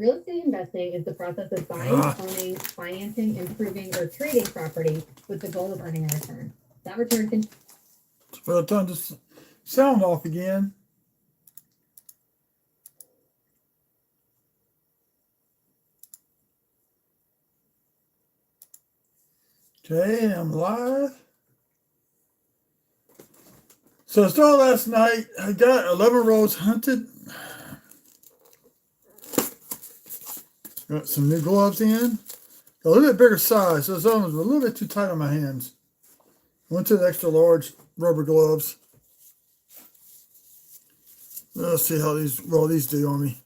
Real estate investing is the process of buying, owning, financing, improving, or trading property with the goal of earning a return. That return can Well, turn the sound off again. Okay, I'm live. So I started last night. I got 11 rows hunted. Got some new gloves in. A little bit bigger size. Those other ones were a little bit too tight on my hands. Went to the extra large rubber gloves. Let's see how these do on me.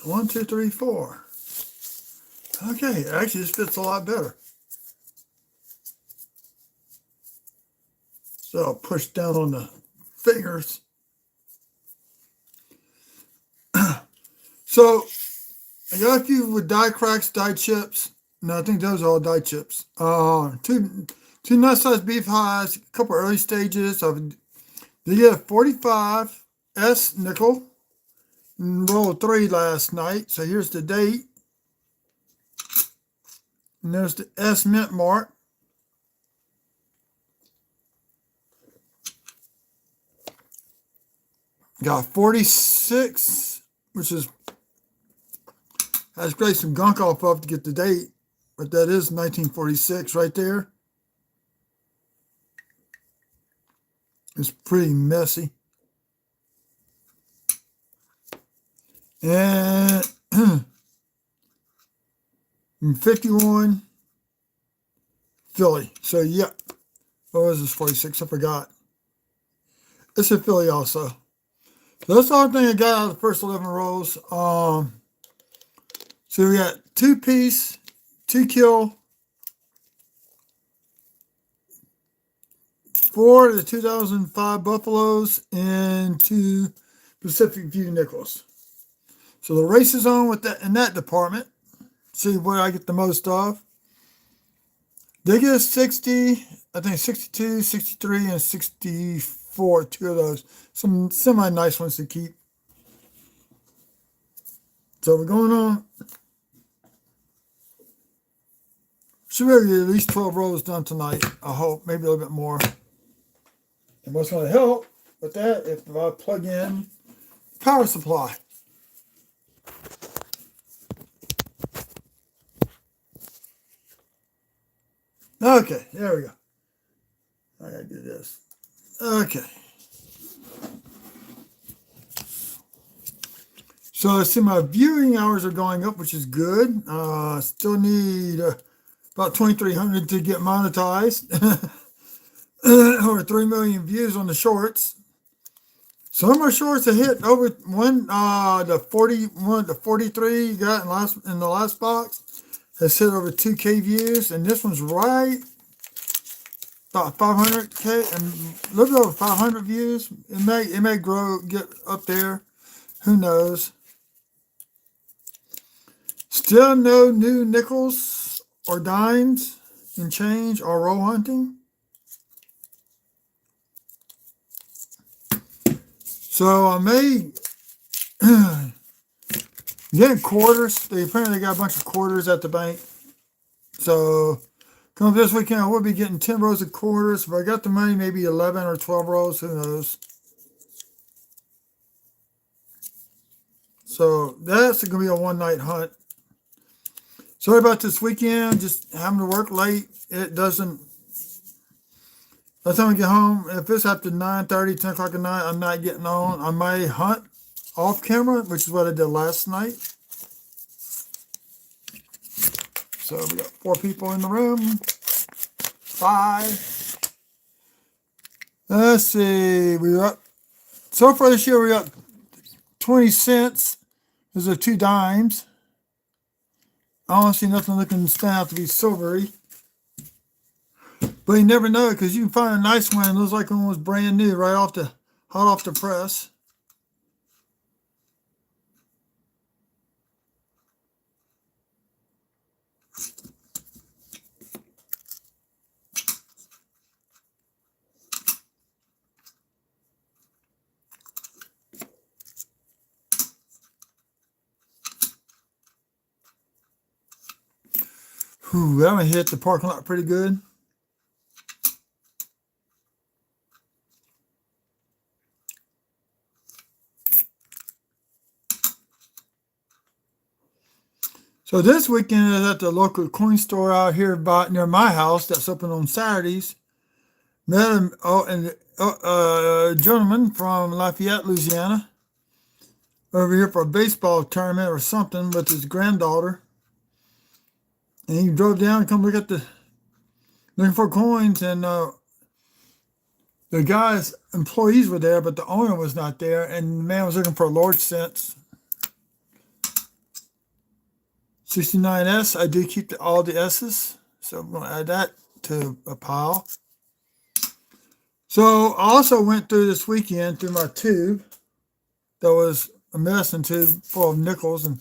One, two, three, four. Okay, actually this fits a lot better. So I'll push down on the fingers. So I got a few with die cracks, die chips. No, I think those are all die chips. Two nice sized beef highs, a couple early stages of they get a 45 S nickel. Rolled 3 last night. So here's the date. And there's the S mint mark. Got 46, which is I had to scrape some gunk off of to get the date, but that is 1946 right there. It's pretty messy. And 51 Philly. So yeah, what was this 46? I forgot. It's a Philly also. So that's the only thing I got out of the first 11 rolls. So we got 2-piece, 2-kill, 4 of the 2005 Buffaloes, and 2 Pacific View nickels. So the race is on with that in that department. See what I get the most of. They get 60, I think 62, 63, and 64, 2 of those. Some semi-nice ones to keep. So we're going on. Should be able to get at least 12 rolls done tonight. I hope, maybe a little bit more. And what's going to help with that if I plug in power supply. Okay, there we go. I gotta do this. Okay. So I see my viewing hours are going up, which is good. Still need about 2,300 to get monetized. Over 3 million views on the shorts. Some of my shorts have hit over the 41, the 43 you got in the last box has hit over 2K views, and this one's right about 500K and a little bit over 500 views. It may grow, get up there. Who knows? Still no new nickels or dimes in change or roll hunting. So I may get quarters. They apparently got a bunch of quarters at the bank. So come this weekend, I will be getting 10 rows of quarters. If I got the money, maybe 11 or 12 rows. Who knows? So that's going to be a one-night hunt. Sorry about this weekend. Just having to work late. It doesn't. By the time I get home, if it's after 9:30, 10 o'clock at night, I'm not getting on. I may hunt off camera, which is what I did last night. So we got 4 people in the room. 5. Let's see. We got so far this year we got 20 cents. Those are 2 dimes. I don't see nothing looking to stand out to be silvery. But you never know because you can find a nice one and looks like one was brand new right off the hot off the press. Ooh, that one hit the parking lot pretty good. So this weekend is at the local coin store out here near my house that's open on Saturdays. Met a gentleman from Lafayette, Louisiana, over here for a baseball tournament or something with his granddaughter. And he drove down and come look at looking for coins, and the guy's employees were there, but the owner was not there, and the man was looking for a large cents. 69S, I do keep all the S's, so I'm going to add that to a pile. So I also went through this weekend through my tube that was a medicine tube full of nickels and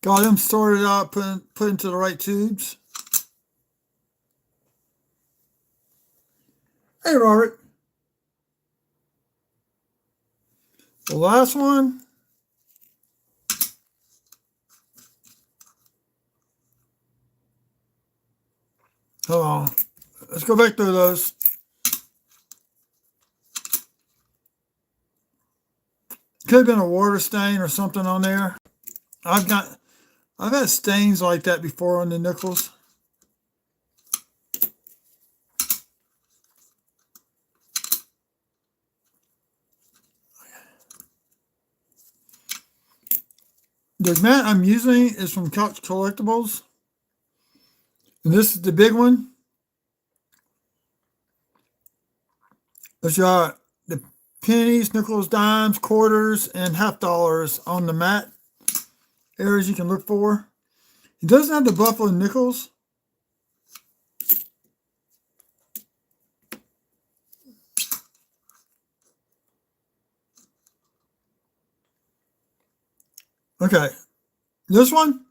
got them sorted out, put into the right tubes. Hey, Robert. The last one. Hold on. Let's go back through those. Could have been a water stain or something on there. I've had stains like that before on the nickels. The mat I'm using is from Couch Collectibles. And this is the big one. It's got the pennies, nickels, dimes, quarters, and half dollars on the mat areas you can look for. It doesn't have the buffalo nickels. Okay, this one.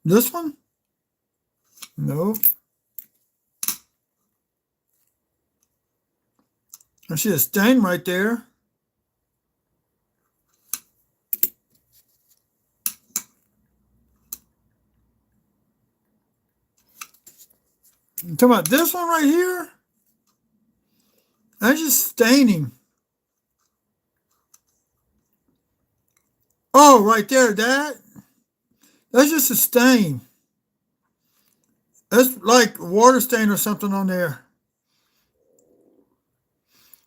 This one? No. I see a stain right there. I'm talking about this one right here. That's just staining. Oh, right there, that's just a stain. That's like water stain or something on there.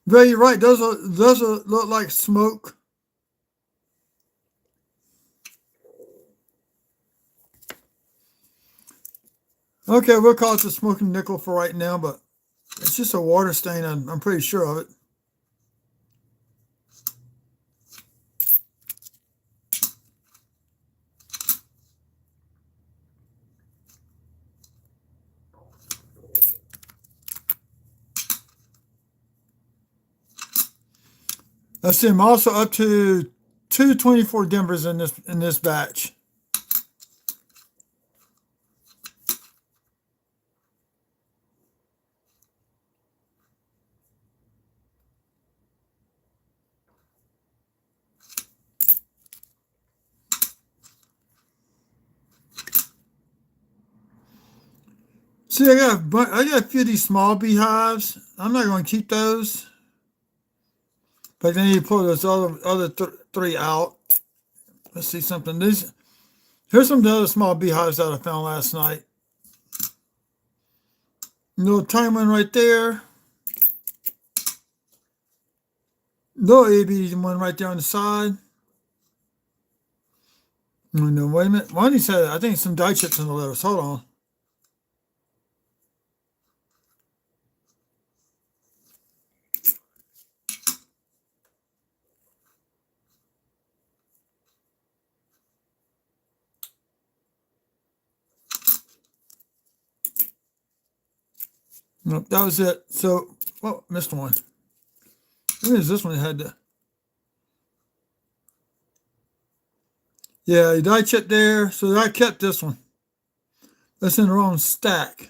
But you're right, those look like smoke. Okay, we'll call it the smoking nickel for right now, but it's just a water stain. I'm pretty sure of it. Let's see, I'm also up to 224 Denvers in this batch. See, I got a few of these small beehives. I'm not going to keep those. But then you pull those other three out. Let's see something. Here's some of the other small beehives that I found last night. Little tiny one right there. Little itty one right there on the side. Oh, no, wait a minute. One he said, I think some dye chips in the letters. Hold on. Nope, that was it. So, oh, missed one. What is this one? Had to. Yeah, the dye chip there. So I kept this one. That's in the wrong stack.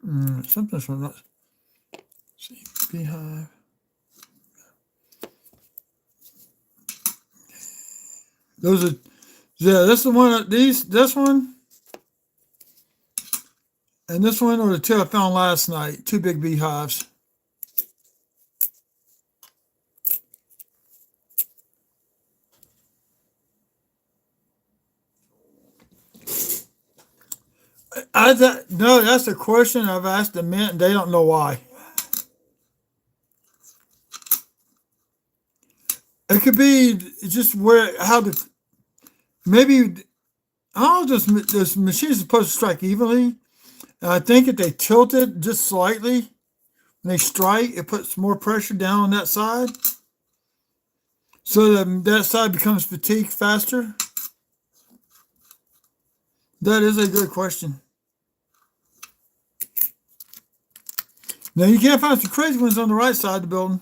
Something's from that. See, beehive. Those are, yeah, that's the one. This one, and this one are the two I found last night. Two big beehives. No, that's a question I've asked the mint, and they don't know why. It could be just maybe all this machine is supposed to strike evenly. And I think if they tilt it just slightly, when they strike, it puts more pressure down on that side. So that side becomes fatigued faster. That is a good question. Now you can't find some crazy ones on the right side of the building.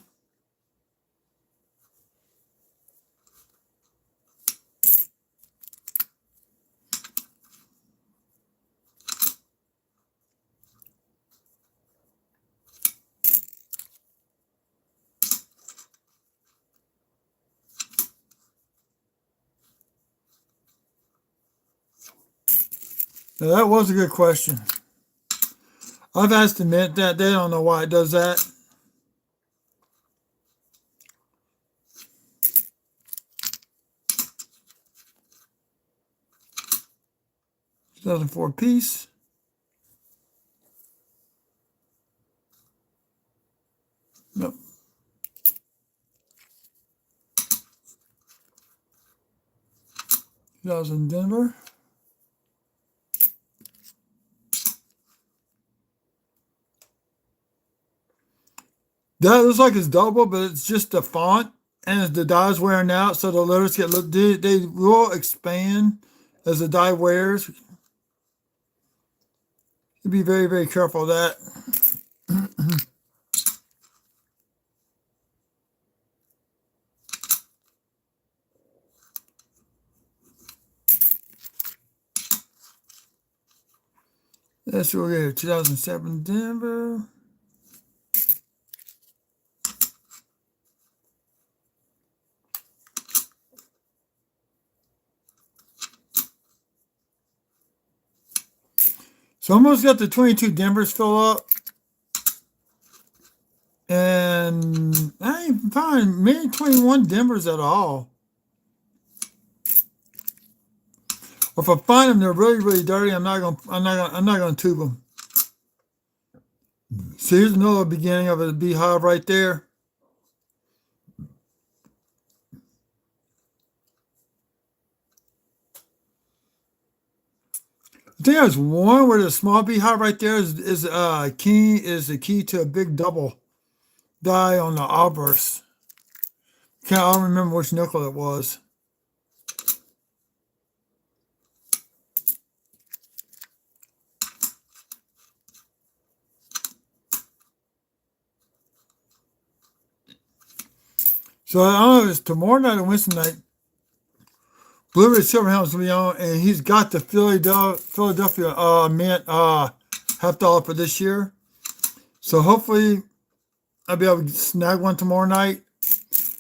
Now that was a good question. I've asked the mint that. They don't know why it does that. $2004 piece. Nope. That was in Denver. That looks like it's double, but it's just the font and the dye's wearing out, so the letters they will expand as the dye wears. You be very, very careful of that. That's what we get. 2007 Denver. So almost got the 22 Denvers fill up. And I ain't find many 21 Denvers at all. Or if I find them, they're really, really dirty. I'm not gonna tube them. So here's another beginning of a beehive right there. I think there's one where the small beehive right there is the key to a big double dye on the obverse. I don't remember which nickel it was. So I don't know if it's tomorrow night or Wednesday night. Blue Ridge Silverhound's going to be on, and he's got the Philadelphia mint $50 for this year. So hopefully I'll be able to snag one tomorrow night.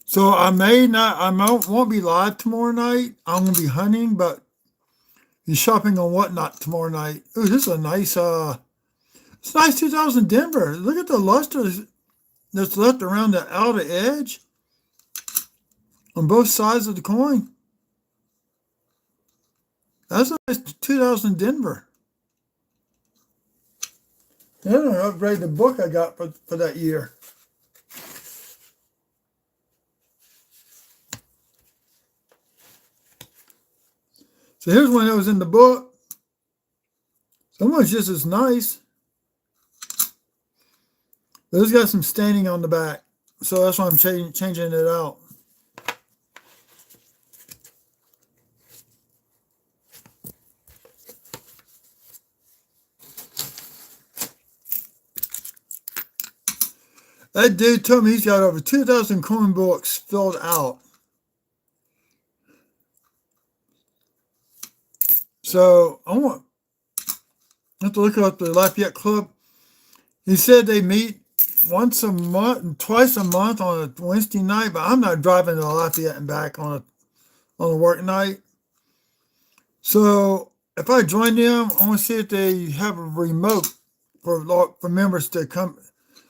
So I won't be live tomorrow night. I'm going to be hunting, but he's shopping on Whatnot tomorrow night. Ooh, this is a nice, it's nice 2000 Denver. Look at the luster that's left around the outer edge on both sides of the coin. That's a nice 2000 Denver. I'm going to upgrade the book I got for that year. So here's one that was in the book. Someone's just as nice. But it's got some staining on the back. So that's why I'm changing it out. That dude told me he's got over 2,000 coin books filled out. So I have to look up the Lafayette Club. He said they meet once a month, twice a month on a Wednesday night, but I'm not driving to Lafayette and back on a work night. So if I join them, I want to see if they have a remote for members to come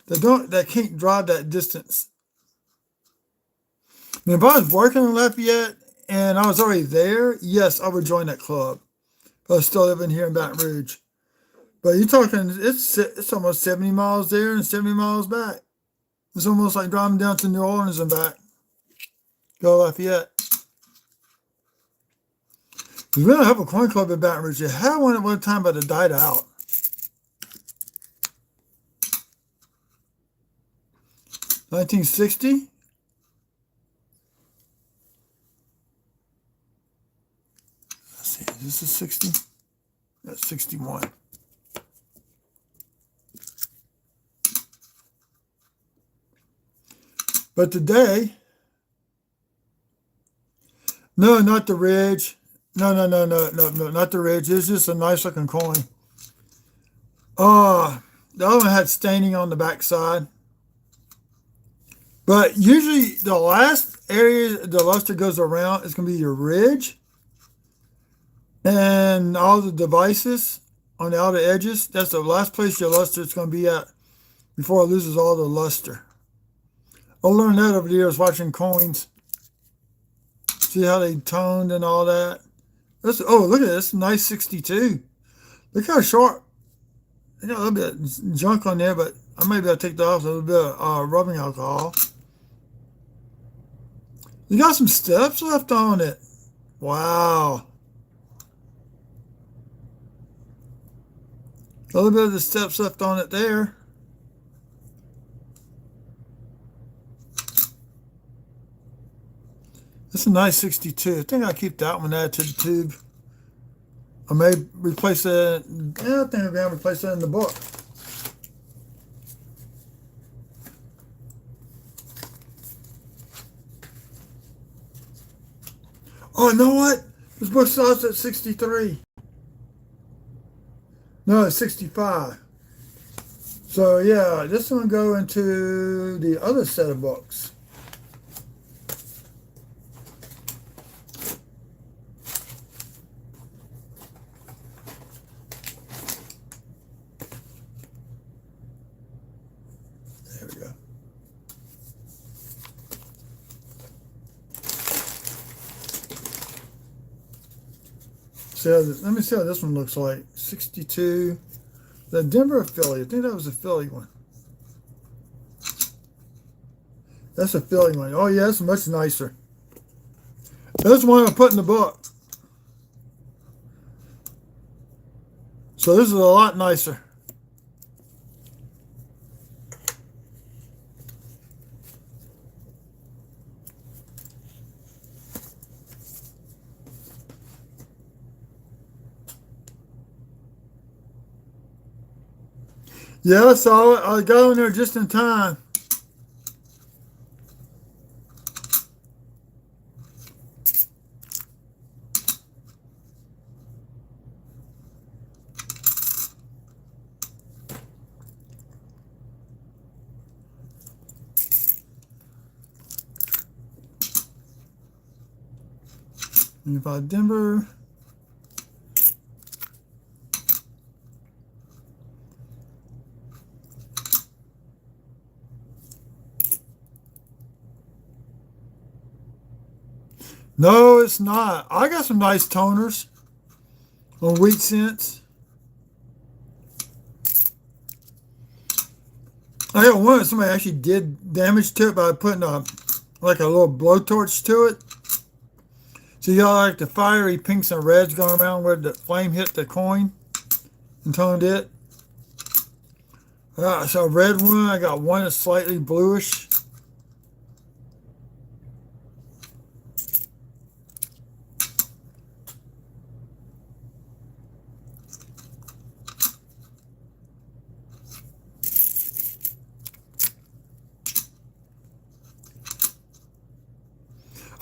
that can't drive that distance. I mean, if I was working in Lafayette and I was already there, yes, I would join that club. But I was still living here in Baton Rouge. But you're talking, it's almost 70 miles there and 70 miles back. It's almost like driving down to New Orleans and back. Go Lafayette. We don't have a coin club in Baton Rouge. You had one at one time, but it died out. $1960. Let's see, this is 60. That's 61. But today, no, not the Ridge. No, not the Ridge. It's just a nice looking coin. The other one had staining on the back side. But usually the last area the luster goes around is going to be your ridge and all the devices on the outer edges. That's the last place your luster is going to be at before it loses all the luster. I learned that over the years watching coins. See how they toned and all that. Oh, look at this. Nice 62. Look how short. I got a little bit of junk on there, but I may be able to take that off with a little bit of rubbing alcohol. You got some steps left on it. Wow. A little bit of the steps left on it there. It's a nice 62. I think I'll keep that one added to the tube. I may replace that. Yeah, I think I'm going to replace that in the book. Oh, you know what? This book starts at 63. No, it's 65. So, yeah, this one go into the other set of books. There we go. So let me see how this one looks like. 62. The Denver or Philly? I think that was a Philly one. That's a Philly one. Oh yeah, that's much nicer. That's one I put in the book. So this is a lot nicer. Yeah, I saw it. I got on there just in time. Unified Denver. No, it's not. I got some nice toners on Wheat Cents. I got one that somebody actually did damage to it by putting like a little blowtorch to it. So you got like the fiery pinks and reds going around where the flame hit the coin and toned it. So a red one. I got one that's slightly bluish.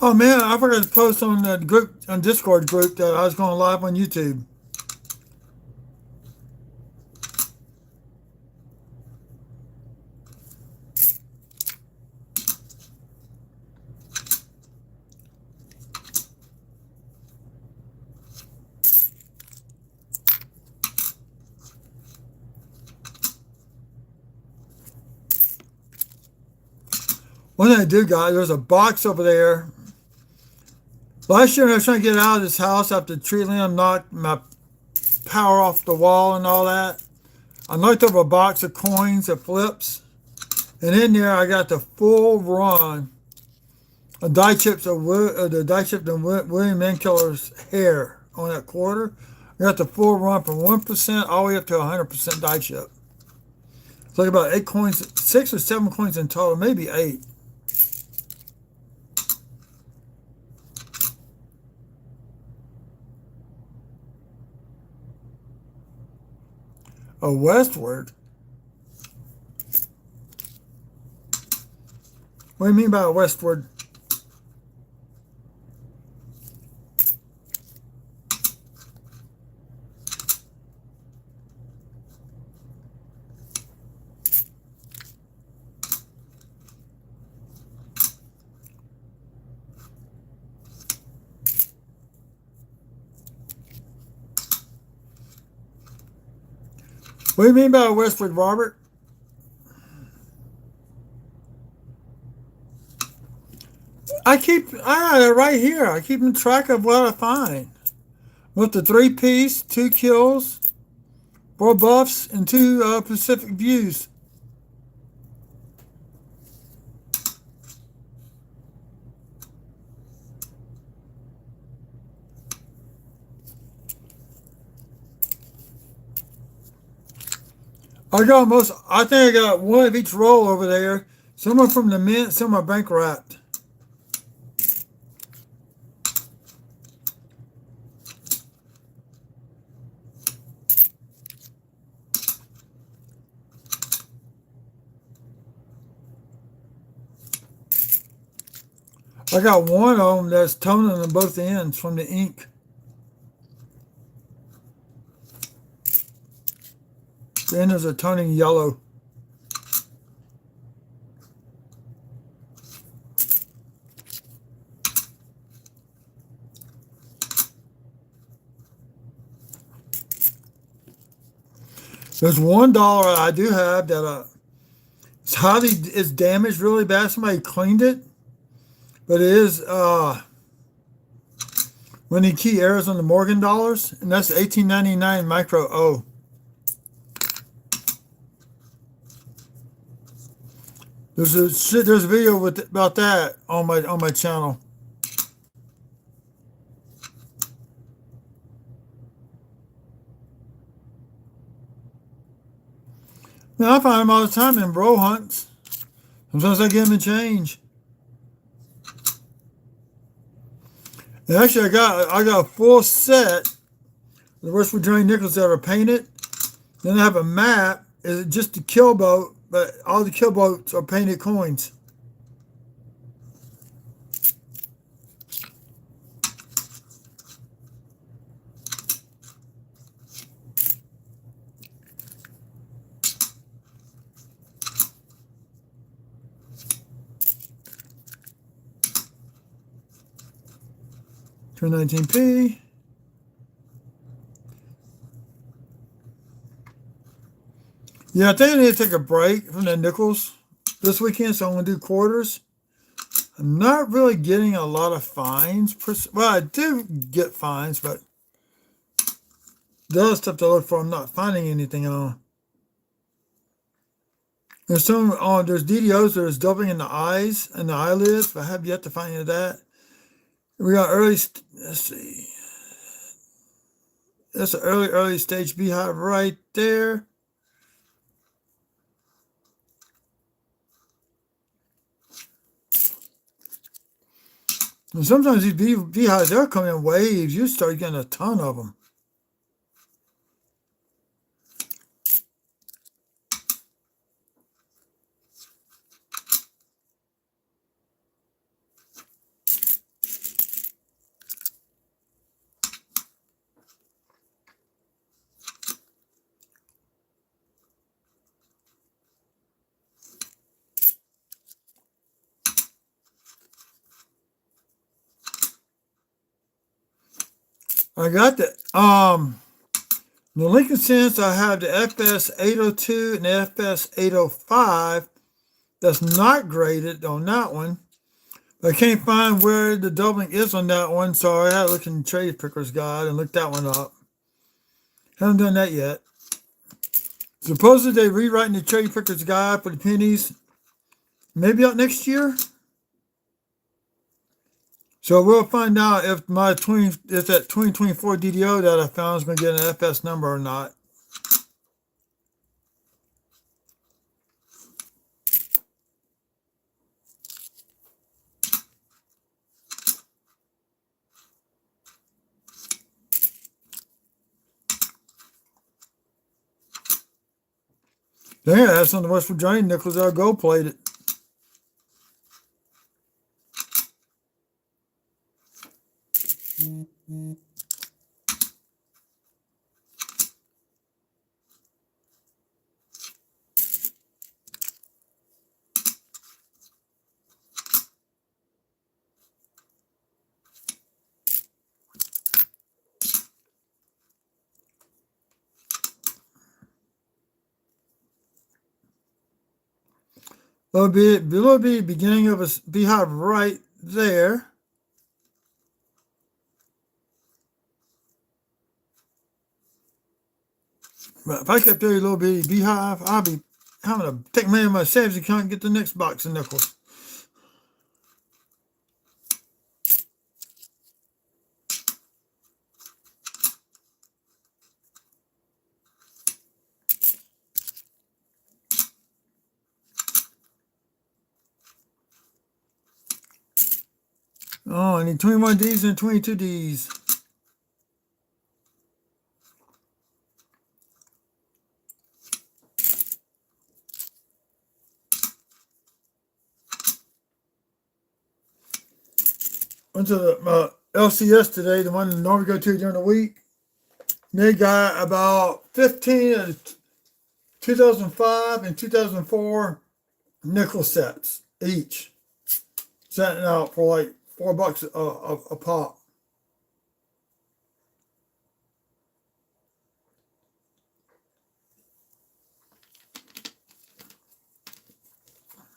Oh man, I forgot to post on the group, on Discord group, that I was going live on YouTube. One thing I do, guys, there's a box over there. Last year, when I was trying to get out of this house after the tree limb knocked my power off the wall and all that, I knocked over a box of coins that flips. And in there, I got the full run of die chips of the die chip of William Mankiller's hair on that quarter. I got the full run from 1% all the way up to 100% die chip. It's like about 8 coins, 6 or 7 coins in total, maybe 8. A westward? What do you mean by a westward? What do you mean by a westward, Robert? I got it right here. I keep track of what I find. With the 3-piece, 2 kills, 4 buffs, and 2 Pacific views. I think I got one of each roll over there. Some are from the mint, some are bank wrapped. I got one of them that's toning on both ends from the ink. The end is a toning yellow. There's $1 I do have that it's damaged really bad. Somebody cleaned it, but it is Winnie Key Arizona Morgan dollars, and that's 18.99 micro O. There's a video about that on my channel. Now, I find them all the time in bro hunts. Sometimes I give them a change. And actually, I got a full set of the Westwood Drain nickels that are painted. Then I have a map. It's just the kill boat, but all the kill boats are painted coins. Turn 19p. Yeah, I think I need to take a break from the nickels this weekend, so I'm going to do quarters. I'm not really getting a lot of fines. Well, I do get fines, but the other stuff to look for, I'm not finding anything on. There's there's DDOs that is doubling in the eyes and the eyelids, but I have yet to find any of that. We got let's see. That's an early stage beehive right there. And sometimes these beehives, they'll come in waves. You start getting a ton of them. I got the Lincoln Sense. I have the FS 802 and the FS 805. that's not graded on that one. I can't find where the doubling is on that one, so I had to look in Cherry Picker's Guide and look that one up. Haven't done that yet. Supposedly they're rewriting the Cherry Picker's Guide for the pennies, maybe out next year. So we'll find out if if that 2024 DDO that I found is going to get an FS number or not. They have some of the West Virginia nickels that are gold plated. There'll be beginning of a beehive right there. But if I kept every little bitty beehive, I'd be having to take money out of my savings account and get the next box of nickels. Oh, I need 21 Ds and 22 Ds. Went to the LCS today, the one in normally go to during the week. They got about 15 of 2005 and 2004 nickel sets each. Setting out for like $4 a pop.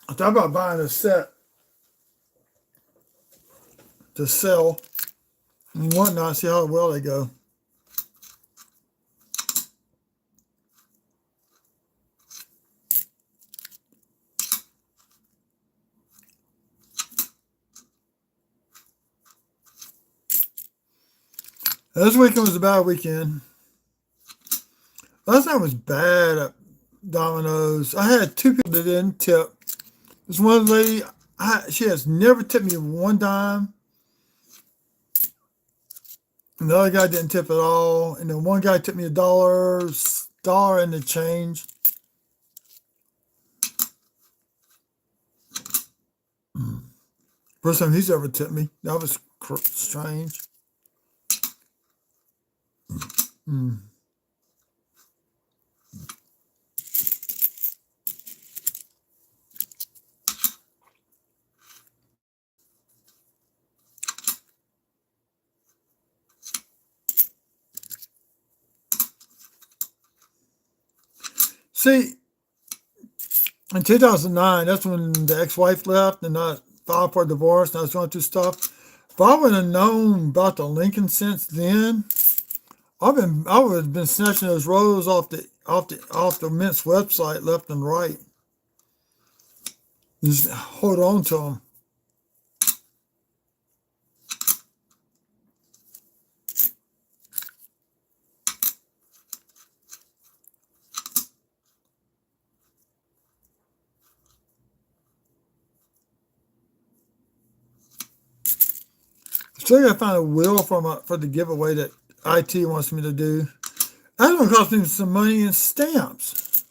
I thought about buying a set to sell and whatnot, see how well they go. This weekend was a bad weekend. Last night was bad at Domino's. I had two people that didn't tip. This one lady, she has never tipped me one dime. And the other guy didn't tip at all. And then one guy tipped me $1 and the change. First time he's ever tipped me. That was strange. See, in 2009, that's when the ex-wife left and I filed for a divorce and I was going through stuff. If I would have known about the Lincoln since then, I would have been snatching those rolls off the Mint's website left and right. Just hold on to them. Still gotta find a wheel for the giveaway that IT wants me to do. That's gonna cost me some money in stamps.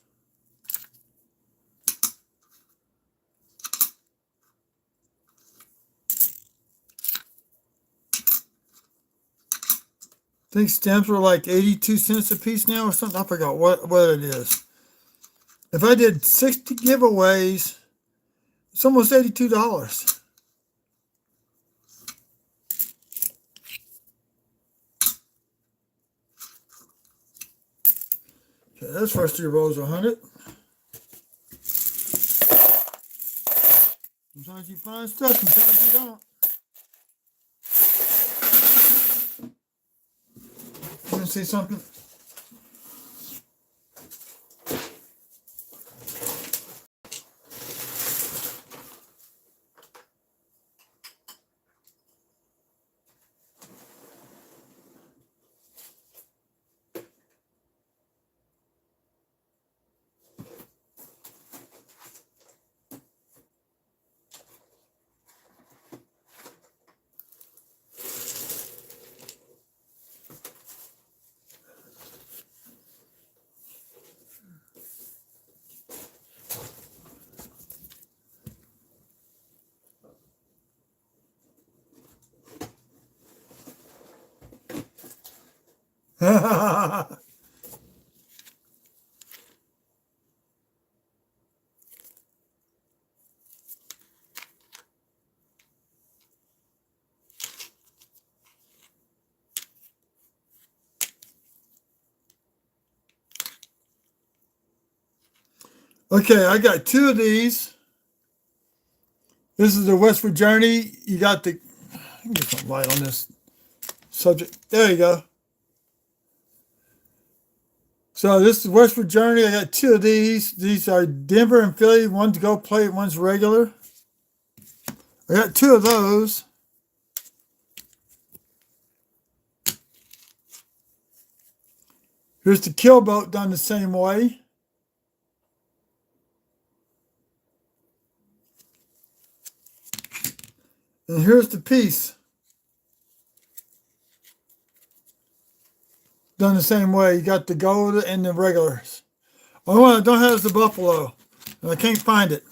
I think stamps are like 82 cents a piece now or something. I forgot what it is. If I did 60 giveaways, it's almost $82. Okay, those first three rolls are 100. Sometimes you find stuff, sometimes you don't. You want to see something? Okay, I got two of these. This is the West Virginia. You got the, get some light on this subject. There you go. So this is West Virginia. I got two of these. These are Denver and Philly. One's gold plate, one's regular. I got two of those. Here's the kill boat done the same way. And here's the piece. Done the same way. You got the gold and the regulars. Only one I don't have is the buffalo. And I can't find it.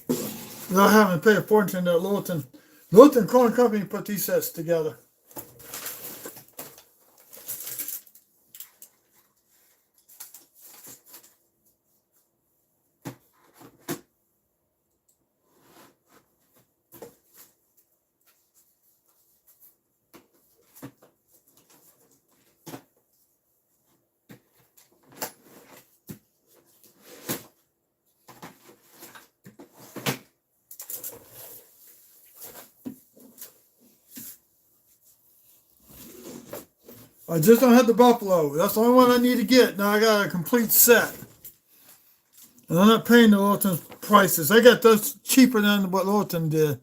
Without having to pay a fortune to Littleton. Littleton Coin Company put these sets together. I just don't have the buffalo. That's the only one I need to get. Now I got a complete set. And I'm not paying the Littleton prices. I got those cheaper than what Littleton did.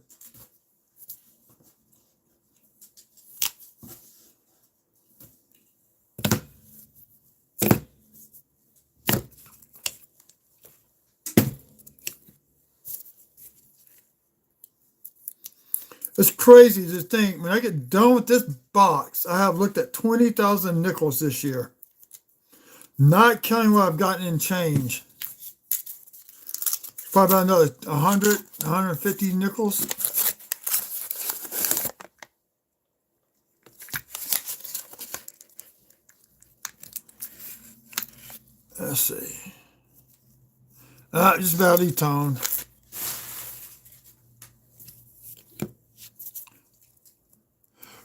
It's crazy to think, when I get done with this box, I have looked at 20,000 nickels this year. Not counting what I've gotten in change. Probably about another 100, 150 nickels. Let's see. Just about E-tone.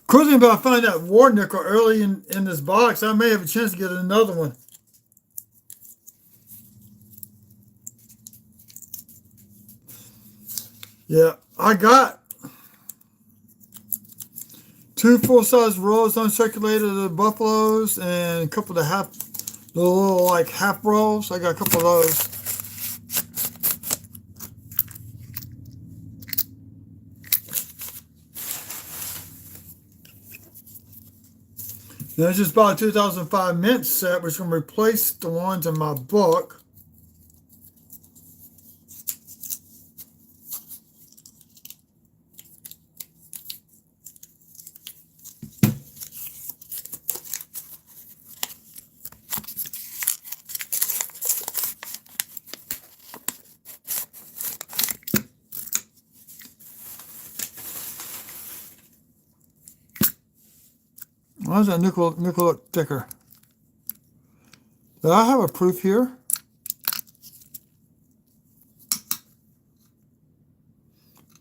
Cruising, but I find that war nickel early in this box, I may have a chance to get another one. Yeah, I got 2 full-size rolls uncirculated of the buffaloes and a couple of the little like half rolls. I got a couple of those. Then I just bought a 2005 mint set, which is going to replace the ones in my book. Why does that nickel look thicker? Do I have a proof here?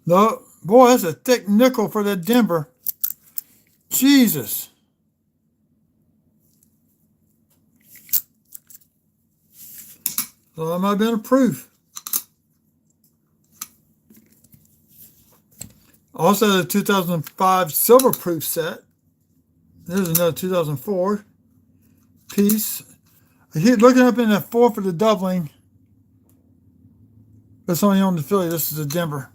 No. Boy, that's a thick nickel for that Denver. Jesus. So that might have been a proof. Also, the 2005 Silver Proof set. There's another 2004 piece. I keep looking up in that 4 for the doubling. That's only on the Philly. This is the Denver.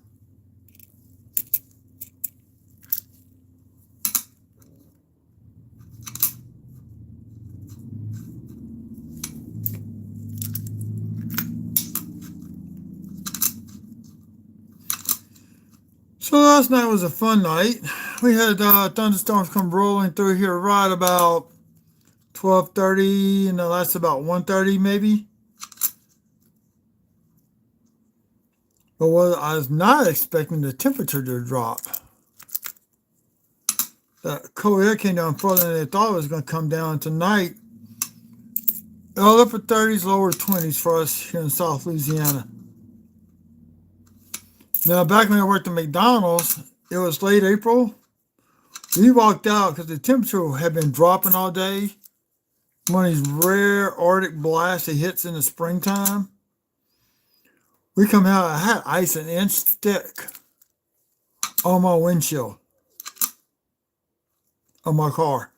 So last night was a fun night. We had thunderstorms come rolling through here right about 12:30, and it lasted about 1:30 maybe. But what I was not expecting the temperature to drop. That cold air came down further than they thought it was going to come down tonight. All upper 30s, lower 20s for us here in South Louisiana. Now, back when I worked at McDonald's, it was late April. We walked out because the temperature had been dropping all day. One of these rare Arctic blasts that hits in the springtime. We come out, I had ice an inch thick on my windshield of my car.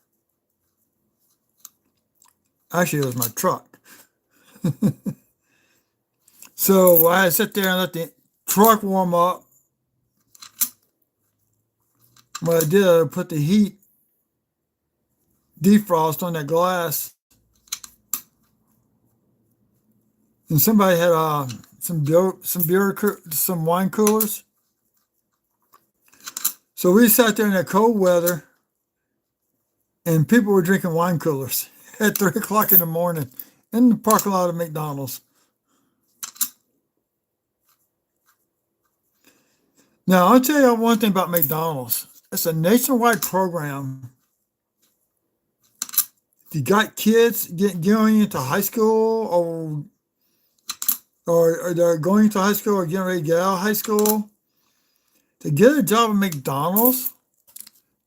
Actually, it was my truck. So I had to sit there and let the truck warm up. What I did, I put the heat defrost on that glass. And somebody had some wine coolers. So we sat there in that cold weather, and people were drinking wine coolers at 3 o'clock in the morning in the parking lot of McDonald's. Now, I'll tell you one thing about McDonald's. It's a nationwide program. If you got kids going into high school or they're going to high school or getting ready to get out of high school, to get a job at McDonald's,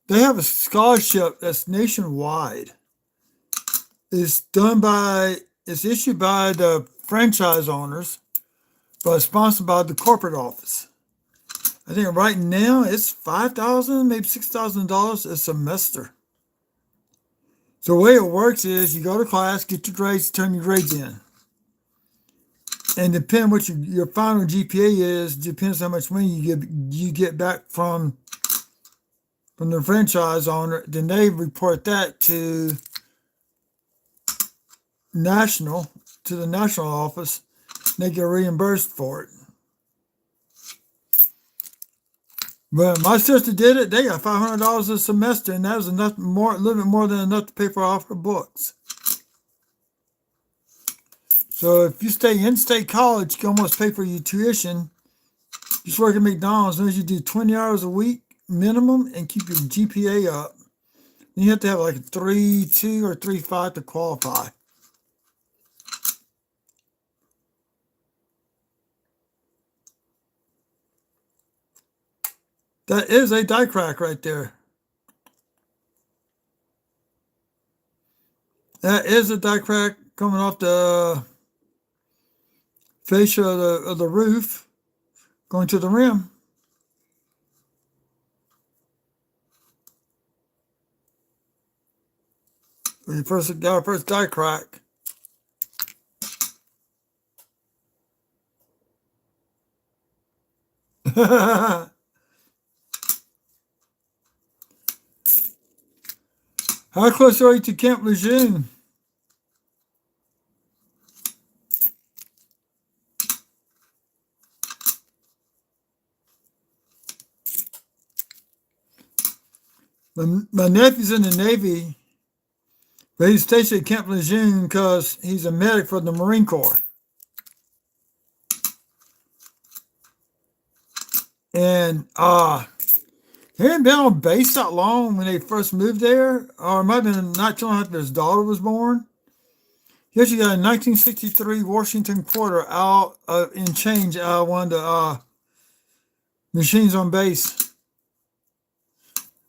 they have a scholarship that's nationwide. It's issued by the franchise owners, but sponsored by the corporate office. I think right now it's $5,000, maybe $6,000 a semester. So the way it works is you go to class, get your grades, turn your grades in. And depending what your final GPA is, depends how much money you get back from the franchise owner. Then they report that to the national office. And they get reimbursed for it. But my sister did it. They got $500 a semester, and that was a little bit more than enough to pay for all her books. So if you stay in-state college, you can almost pay for your tuition. Just work at McDonald's, as long as you do 20 hours a week minimum and keep your GPA up. Then you have to have like a 3.2 or 3.5 to qualify. That is a die crack right there. That is a die crack coming off the fascia of the roof, going to the rim. We first got our first die crack. How close are you to Camp Lejeune? My nephew's in the Navy, but he's stationed at Camp Lejeune because he's a medic for the Marine Corps. And he hadn't been on base that long when they first moved there, or it might have been not too long after his daughter was born. He actually got a 1963 Washington quarter out in change out of one of the machines on base.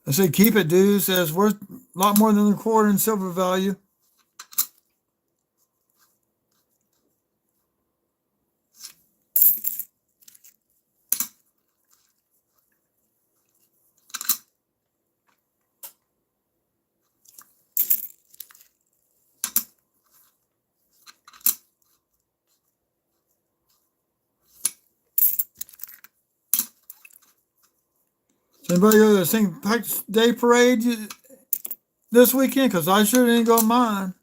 I said, keep it, dude. It says worth a lot more than a quarter in silver value. Anybody go to the St. Patrick's Day parade this weekend? Because I sure didn't go to mine.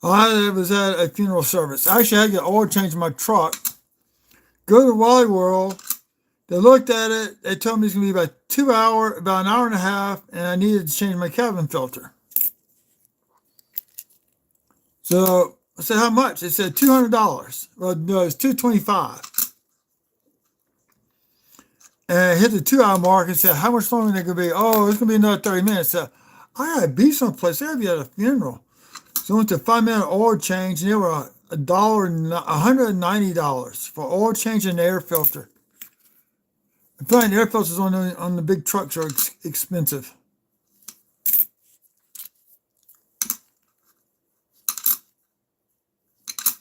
I was at a funeral service. Actually, I had to get oil change in my truck. Go to Wally World. They looked at it. They told me it's going to be about an hour and a half, and I needed to change my cabin filter. So I said, how much? They said $200. Well, no, it's $225. And I hit the 2 hour mark and said, how much longer are they going to be? Oh, it's going to be another 30 minutes. So I got to be someplace. I got to be at a funeral. So I went to 5-minute oil change, and they were $190 for oil change and air filter. I find air filters on the big trucks are expensive.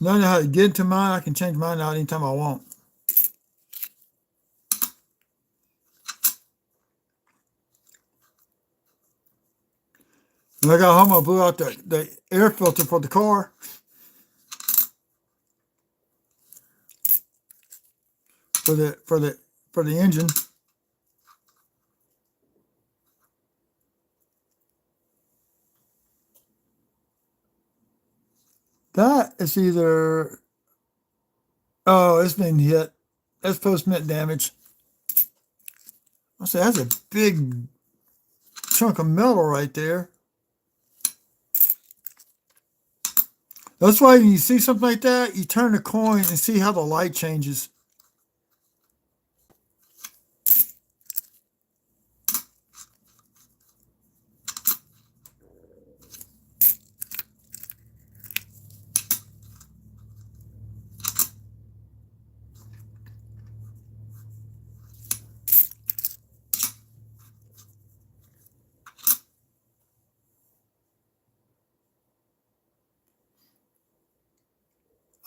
Now I know how to get into mine. I can change mine out anytime I want. When I got home, I blew out the air filter for the car. For the engine. That is either, oh, it's been hit. That's post-mint damage. I say that's a big chunk of metal right there. That's why when you see something like that, you turn the coin and see how the light changes.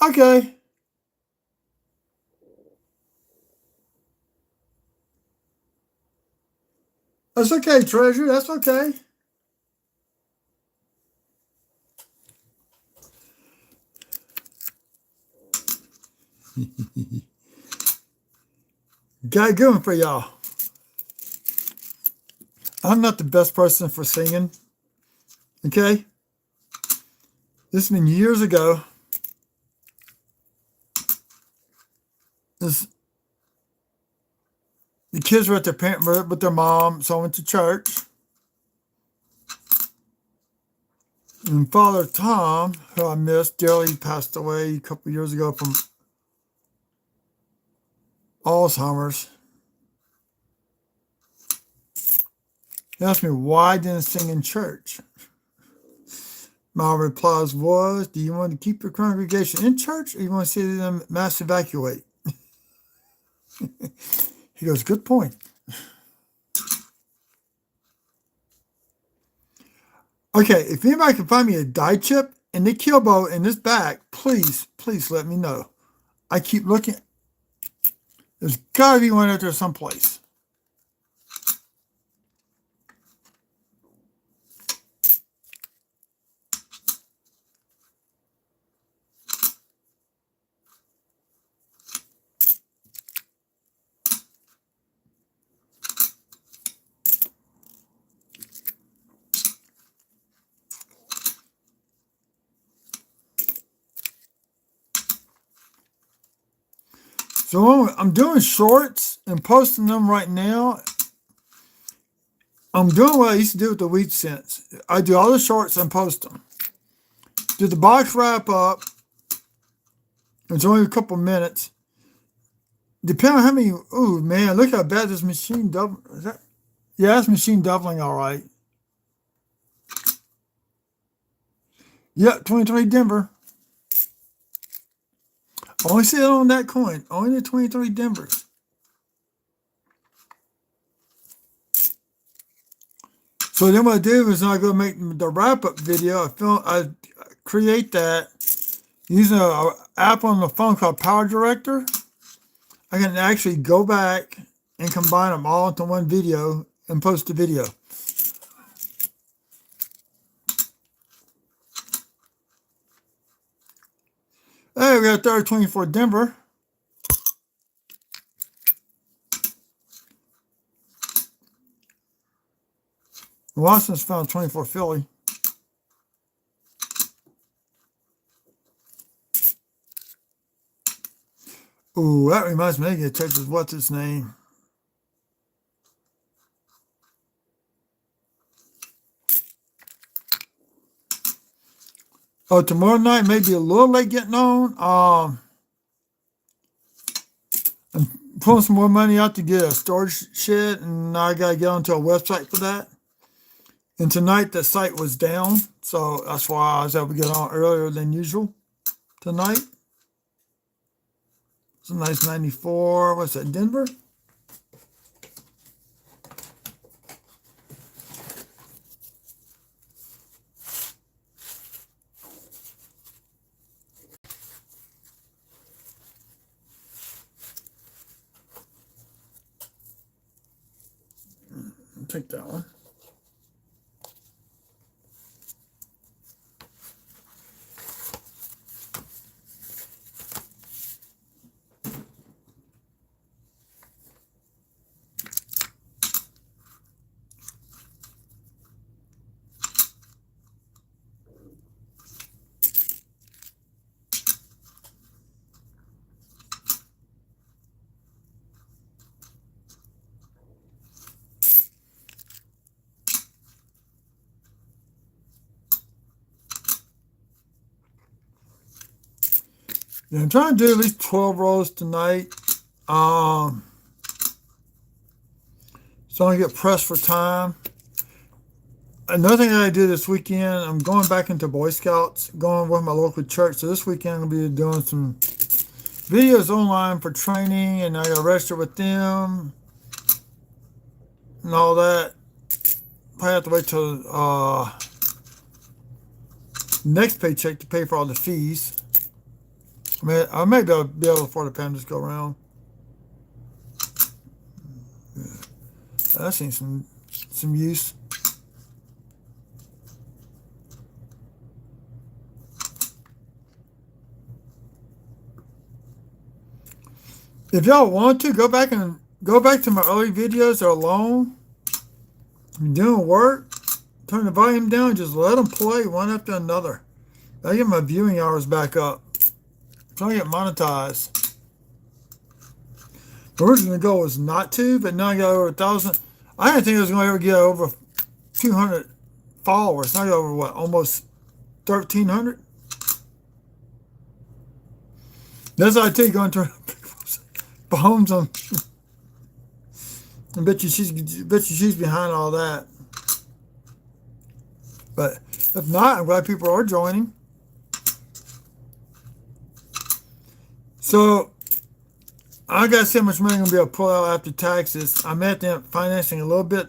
Okay. That's okay, Treasure. That's okay. Got a good one for y'all. I'm not the best person for singing. Okay? This has been years ago. The kids were with their mom, so I went to church. And Father Tom, who I missed dearly, passed away a couple years ago from Alzheimer's. He asked me why I didn't sing in church. My replies was, do you want to keep your congregation in church or you want to see them mass evacuate? He goes, good point. Okay, if anybody can find me a die chip and the Kilbo in this bag, please let me know. I keep looking. There's got to be one out there someplace. So I'm doing shorts and posting them right now. I'm doing what I used to do with the Wheat Sense. I do all the shorts and post them. Do the box wrap up. It's only a couple minutes. Depending on how many. Ooh, man, look how bad this machine double. Yeah, that's machine doubling, all right. Yep, 23 Denver. Only see it on that coin. Only the 23 Denvers. So then what I do is I go make the wrap-up video. I create that using an app on the phone called Power Director. I can actually go back and combine them all into one video and post the video. Hey, we got 24 Denver. Washington's found 24 Philly. Ooh, that reminds me, I get Texas. What's its name? Oh, tomorrow night may be a little late getting on. I'm pulling some more money out to get a storage shed, and I gotta get onto a website for that. And tonight the site was down, so that's why I was able to get on earlier than usual tonight. It's a nice 94. What's that, Denver? I'll take that one. Yeah, I'm trying to do at least 12 rolls tonight. So I get pressed for time. Another thing that I did this weekend, I'm going back into Boy Scouts, going with my local church. So this weekend I'm going to be doing some videos online for training, and I got to register with them and all that. I have to wait till next paycheck to pay for all the fees. I may be able to afford to pay them this go around. I've seen some use. If y'all want to go back to my early videos that are long, I'm doing work, turn the volume down, just let them play one after another. I get my viewing hours back up. I'm trying to get monetized. The original goal was not to, but now I got over 1,000. I didn't think I was going to ever get over 200 followers. Now I got over what, almost 1,300? That's how I tell you, going to Mahomes on. I bet you she's behind all that. But if not, I'm glad people are joining. So I got to see how much money I'm going to be able to pull out after taxes. I'm at the financing a little bit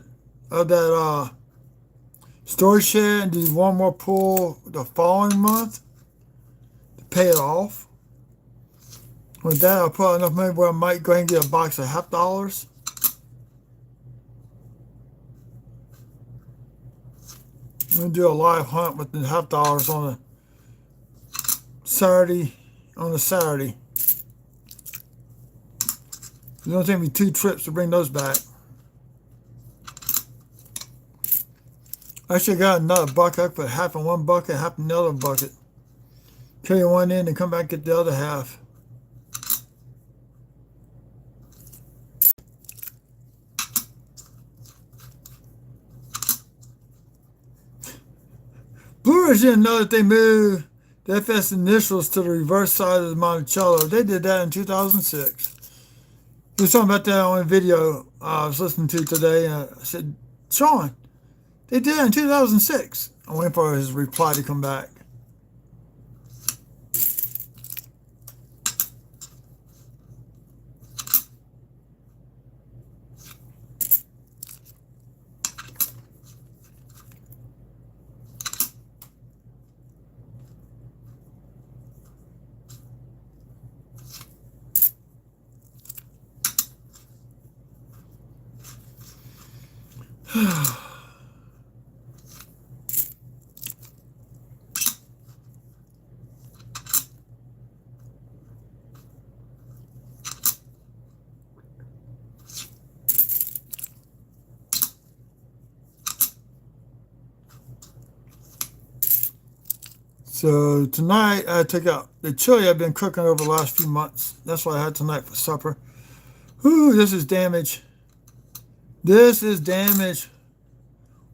of that storage shed and do one more pull the following month to pay it off. With that, I'll put out enough money where I might go ahead and get a box of $50. I'm going to do a live hunt with the $50 on a Saturday. It's going to take me 2 trips to bring those back. Actually, I got another bucket. I put half in one bucket, half in the other bucket. Carry one in and come back and get the other half. Blue Ridge didn't know that they moved the FS initials to the reverse side of the Monticello. They did that in 2006. He was talking about that on a video I was listening to today, and I said, Sean, they did that in 2006. I'm waiting for his reply to come back. So tonight I took out the chili I've been cooking over the last few months. That's what I had tonight for supper. Ooh, this is damage. This is damage.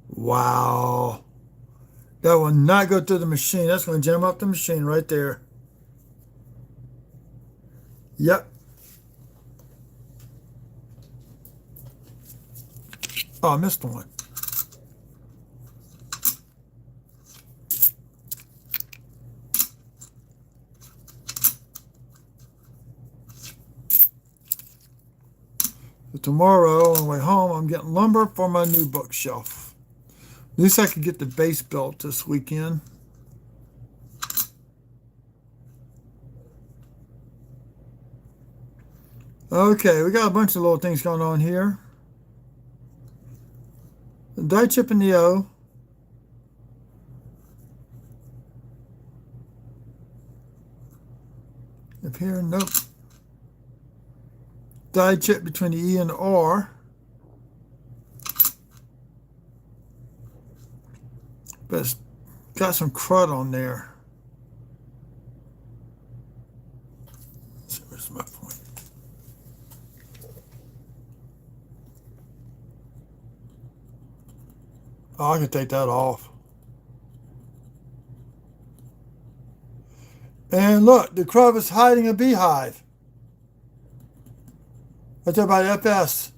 Wow. That will not go through the machine. That's going to jam up the machine right there. Yep. Oh, I missed one. So tomorrow on the way home, I'm getting lumber for my new bookshelf. At least I could get the base built this weekend. Okay, we got a bunch of little things going on here. The die chip in the O. Up here, nope. Die chip between the E and the R. But it's got some crud on there. Let's see, where's my point? Oh, I can take that off. And look, the crud is hiding a beehive. Right there by the FS.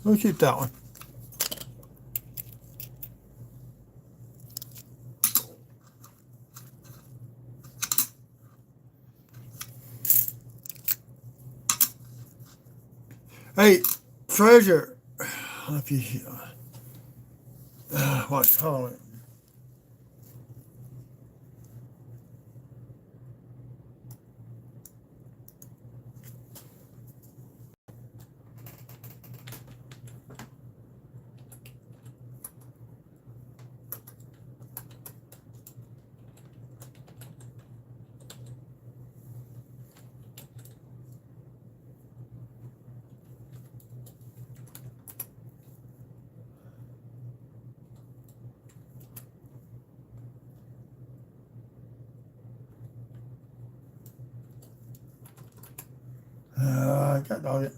We'll keep that one. Hey, Treasure. I don't know if you watch. Hold on. I got all it.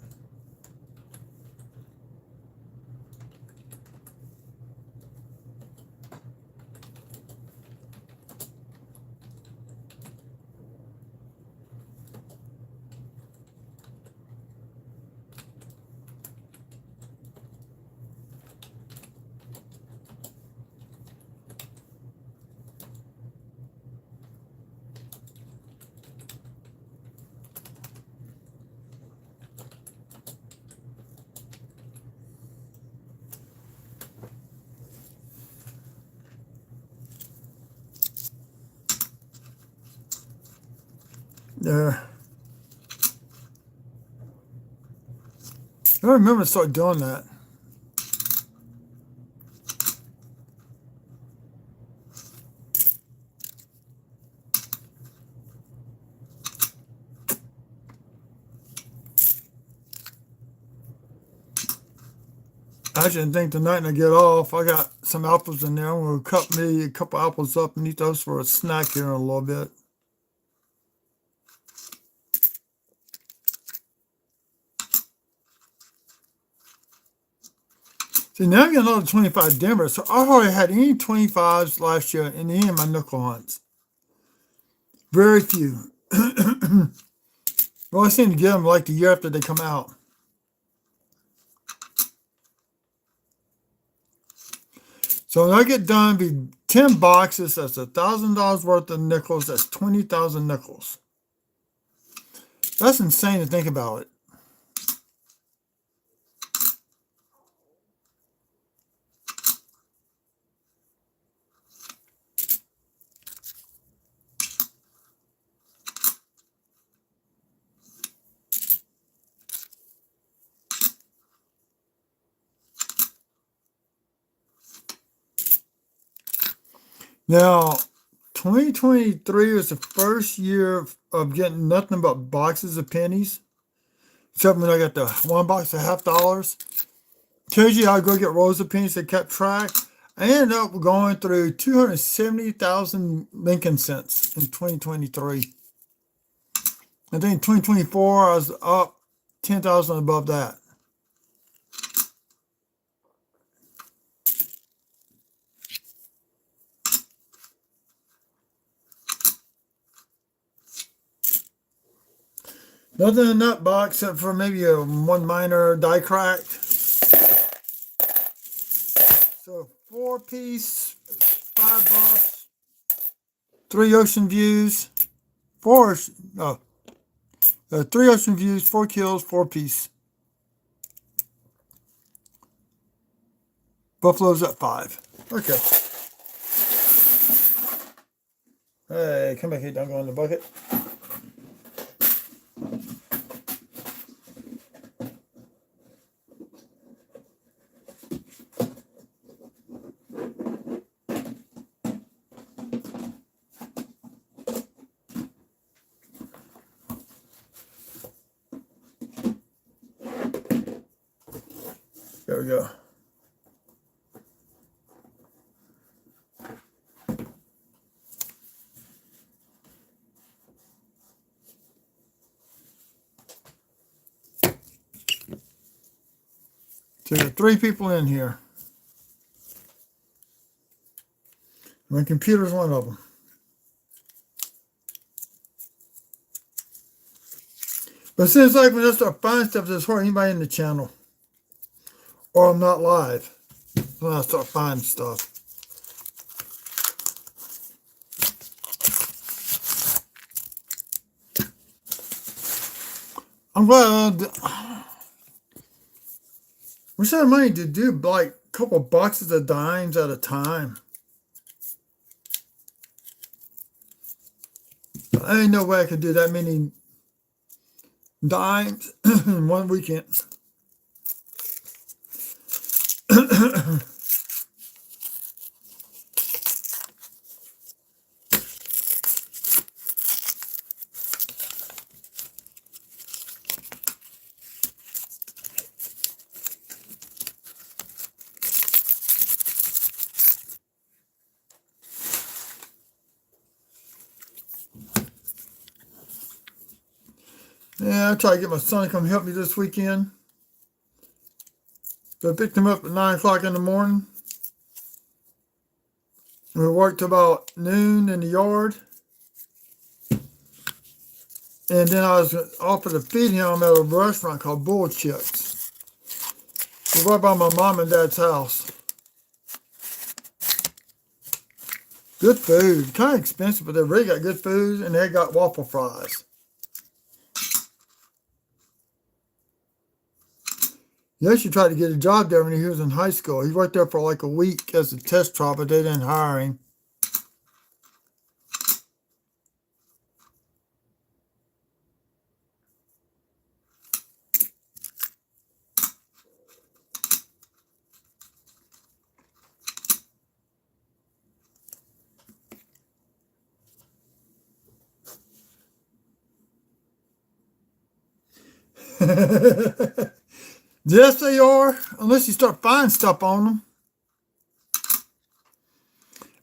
There. I remember to start doing that. I didn't think tonight when I get off, I got some apples in there. I'm going to cut me a couple apples up and eat those for a snack here in a little bit. See, now I'm getting another 25 Denver. So I hardly had any 25s last year in any of my nickel hunts. Very few. Well, I seem to get them like the year after they come out. So when I get done, it'll be 10 boxes. That's $1,000 worth of nickels. That's 20,000 nickels. That's insane to think about it. Now, 2023 was the first year of getting nothing but boxes of pennies. Except when I got the one box of $half. Tells you how to go get rolls of pennies. They kept track. I ended up going through 270,000 Lincoln cents in 2023. I think 2024 I was up 10,000 above that. Nothing in that box except for maybe a one minor die crack. So 4-piece, $5. 3 ocean views, 3 ocean views, 4 kills, 4-piece. Buffalo's at 5. Okay. Hey, come back here, don't go in the bucket. There we go. So there are 3 people in here. My computer's one of them. But it seems like when I start finding stuff, there's hardly anybody in the channel. Or I'm not live when I start finding stuff. I'm glad wish I had money to do like a couple boxes of dimes at a time. I ain't no way I could do that many dimes in one weekend. Yeah, I tried to get my son to come help me this weekend. So I picked him up at 9 o'clock in the morning. We worked till about noon in the yard. And then I was offered to feed him at a restaurant called Bull Chicks. It's right by my mom and dad's house. Good food. Kind of expensive, but they really got good food, and they got waffle fries. He actually tried to get a job there when he was in high school. He worked there for like a week as a test trial, but they didn't hire him. Yes, they are, unless you start finding stuff on them.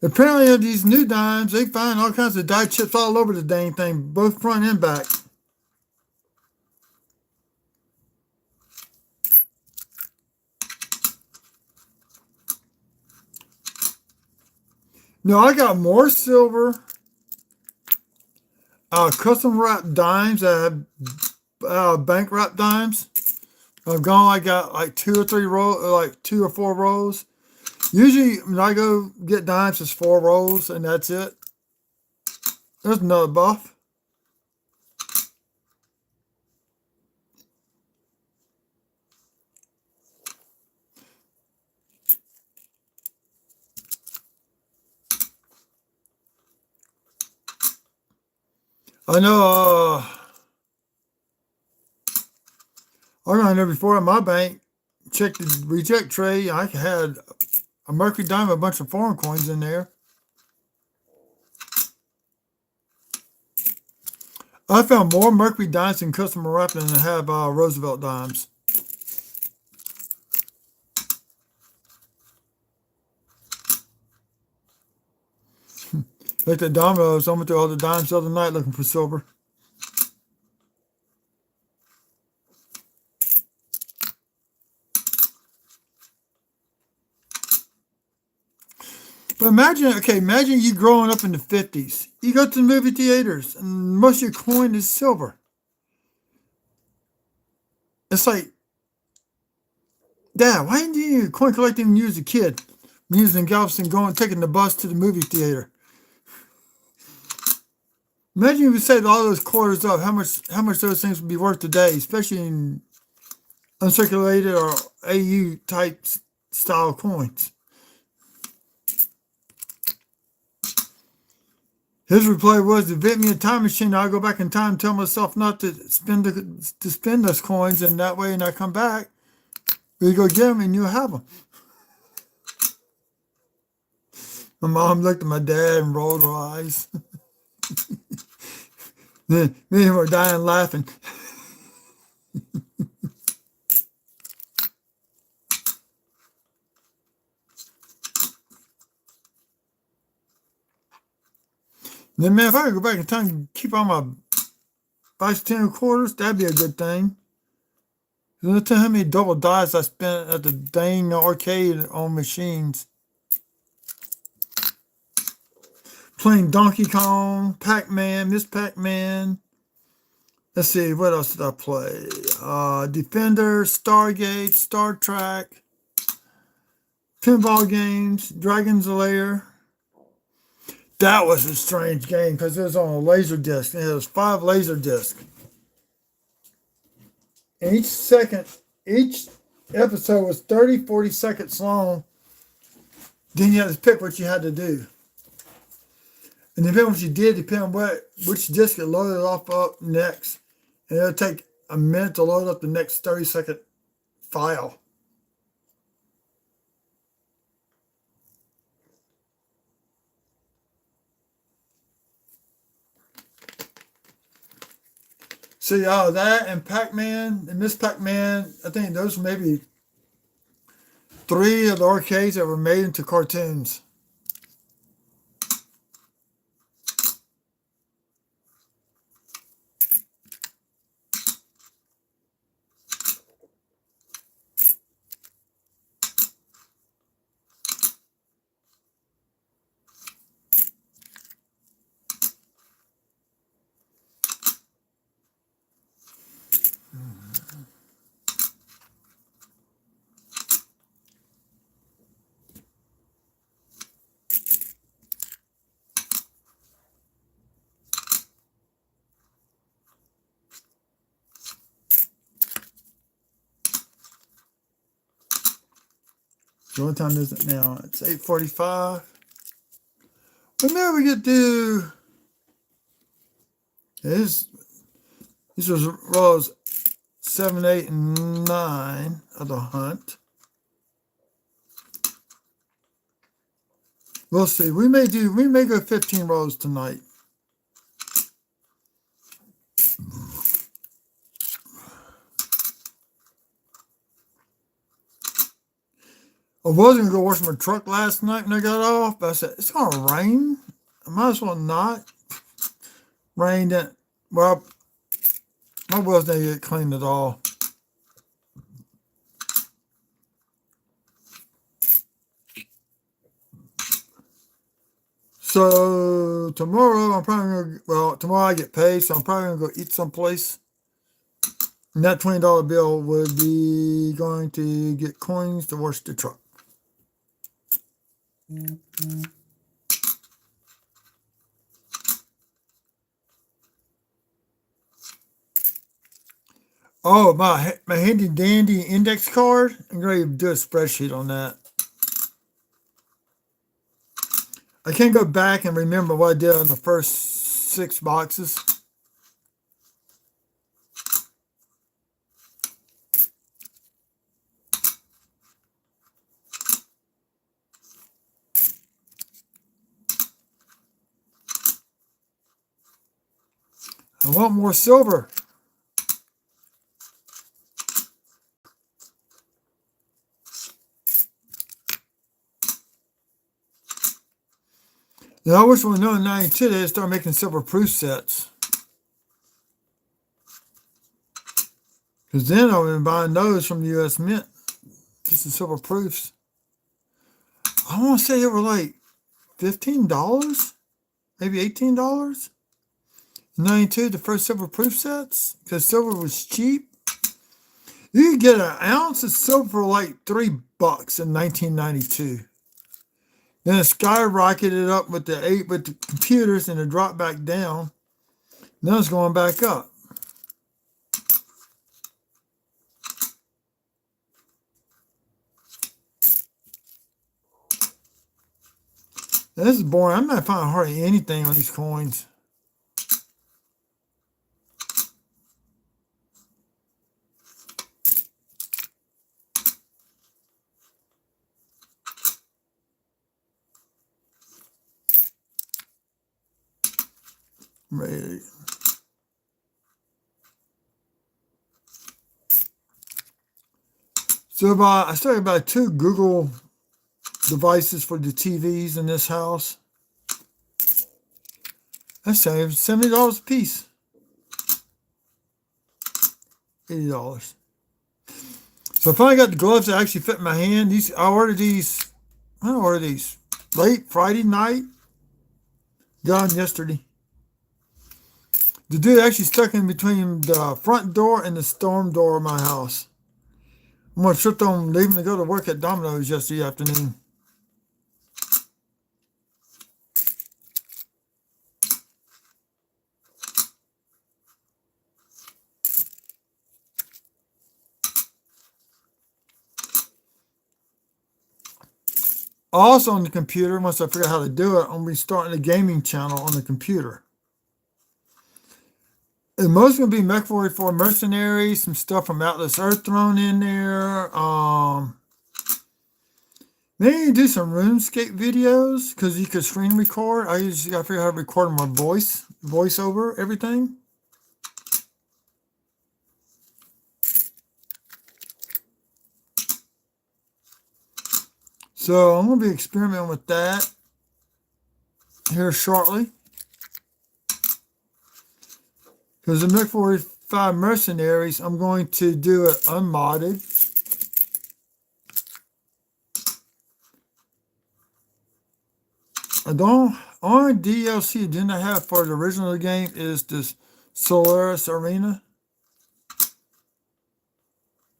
Apparently, these new dimes, they find all kinds of die chips all over the dang thing, both front and back. No, I got more silver, custom wrapped dimes that have bank wrapped dimes. I've gone, I got like 2 or 3 rows, like 2 or 4 rows. Usually when I go get dimes, it's 4 rows and that's it. There's another buff. I know, I know before in my bank, checked the reject tray. I had a Mercury dime, a bunch of foreign coins in there. I found more Mercury dimes in customer wrapping than I have Roosevelt dimes. Like the Domino's, I went through all the dimes the other night looking for silver. But imagine you growing up in the 50s. You go to the movie theaters and most of your coin is silver. It's like, Dad, why didn't you coin collecting when you was a kid? When you was in Galveston taking the bus to the movie theater. Imagine if you saved all those quarters up, how much those things would be worth today, especially in uncirculated or AU type style coins. His reply was, to invent me a time machine, I'll go back in time and tell myself not to spend those coins, and that way when I come back, you go get them and you'll have them. My mom looked at my dad and rolled her eyes. Then me and him were dying laughing. Then, man, if I could go back in time and keep all my bicentennial quarters, that'd be a good thing. Don't tell how many double dice I spent at the dang arcade on machines. Playing Donkey Kong, Pac-Man, Miss Pac-Man. Let's see, what else did I play? Defender, Stargate, Star Trek, pinball games, Dragon's Lair. That was a strange game because it was on a laser disc. And it was 5 laser discs. And each episode was 30, 40 seconds long. Then you had to pick what you had to do. And depending on what you did, depending on which disc it loaded off up next. And it'll take a minute to load up the next 30-second file. See, that and Pac-Man and Miss Pac-Man, I think those were maybe 3 of the arcades that were made into cartoons. So what time is it now? It's 8:45. Well, now we get to this was rows 7, 8, and 9 of the hunt. We'll see. We may go 15 rows tonight. I was going to go wash my truck last night when I got off, but I said, it's going to rain. I might as well not. Rained it. Well, my wheels didn't get cleaned at all. So tomorrow, tomorrow I get paid, so I'm probably going to go eat someplace. And that $20 bill would be going to get coins to wash the truck. Oh, my handy dandy index card. I'm going to do a spreadsheet on that. I can't go back and remember what I did on the first 6 boxes. I want more silver. Now, I wish we know in 92 they start making silver proof sets. Because then I would have been buying those from the U.S. Mint. Just the silver proofs. I want to say they were like $15, maybe $18. 92, the first silver proof sets, because silver was cheap. You could get an ounce of silver for like $3 in 1992. Then it skyrocketed up with the computers, and it dropped back down. Now it's going back up. This is boring. I'm not finding hardly anything on these coins. Ready. So I started about 2 Google devices for the TVs in this house. I saved $70 a piece. $80. So I finally got the gloves that actually fit my hand. I ordered these late Friday night. Got them yesterday. The dude actually stuck in between the front door and the storm door of my house. I'm going to trip on leaving to go to work at Domino's yesterday afternoon. Also on the computer, once I figure out how to do it, I'm going to be starting a gaming channel on the computer. It's mostly going to be Mech 44 Mercenaries, some stuff from Atlas Earth thrown in there. Maybe do some RuneScape videos, because you could screen record. I just got to figure out how to record my voice over everything. So I'm going to be experimenting with that here shortly. Because the Mech 45 Mercenaries, I'm going to do it unmodded. Only DLC didn't I have for the original game is this Solaris Arena.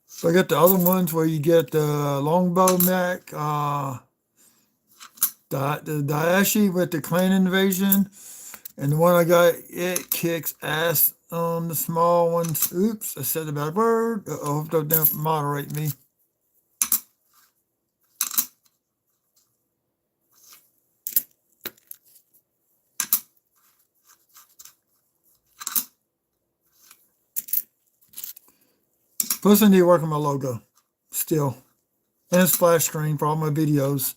So I got the other ones where you get the longbow mech, the Daishi with the clan invasion, and the one I got, it kicks ass on the small ones. Oops, I said a bad word. Uh-oh, don't moderate me. Plus, I need to work on my logo still. And a splash screen for all my videos.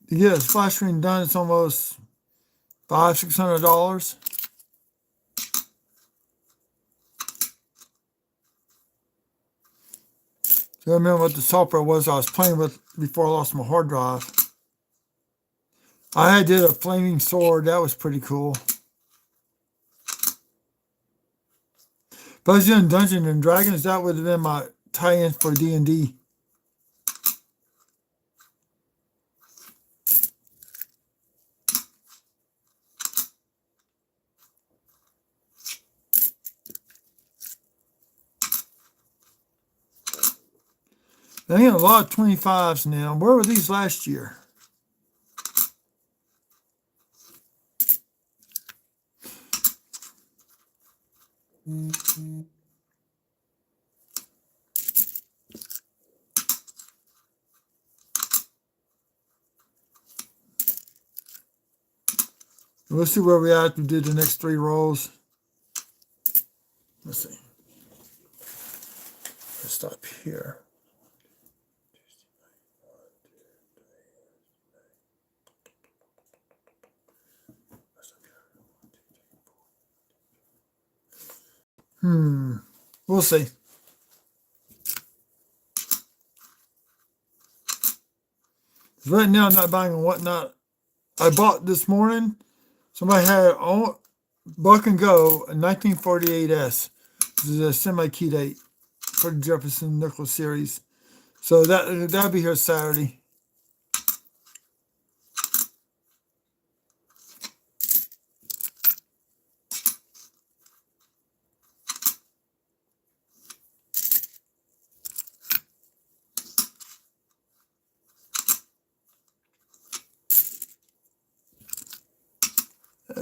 To get a splash screen done, it's almost $500-$600. So I remember what the software was I was playing with before I lost my hard drive. I did a flaming sword. That was pretty cool. If I was doing Dungeons and Dragons, that would have been my tie-in for D&D. I get a lot of 25s now. Where were these last year? Let's see where we are after we did the next 3 rolls. Let's see. Let's stop here. We'll see. Right now, I'm not buying on whatnot. I bought this morning. Somebody had on Buck and Go a 1948S. This is a semi-key date for the Jefferson Nickel series. So that'll be here Saturday.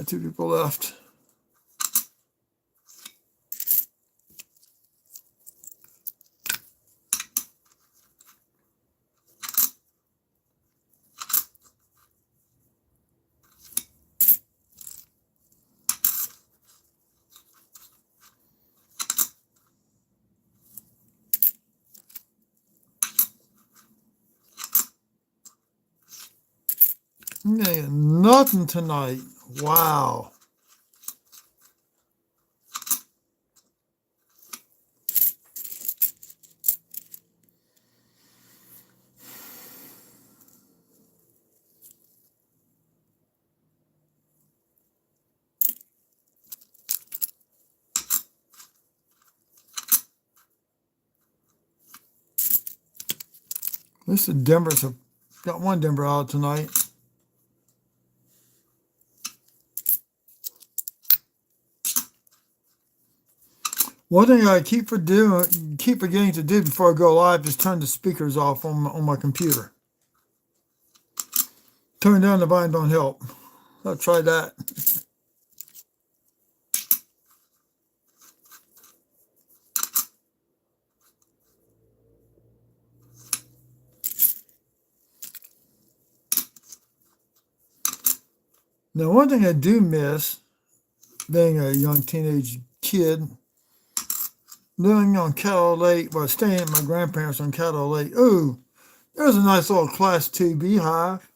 Two people left. Yeah, nothing tonight. Wow. At least the Denver's have got one Denver out tonight. One thing I keep forgetting to do before I go live is turn the speakers off on my computer. Turn down the volume don't help. I'll try that. Now, one thing I do miss, being a young teenage kid, living on Caddo Lake, well, staying at my grandparents on Caddo Lake. Ooh, there's a nice little Class 2 beehive.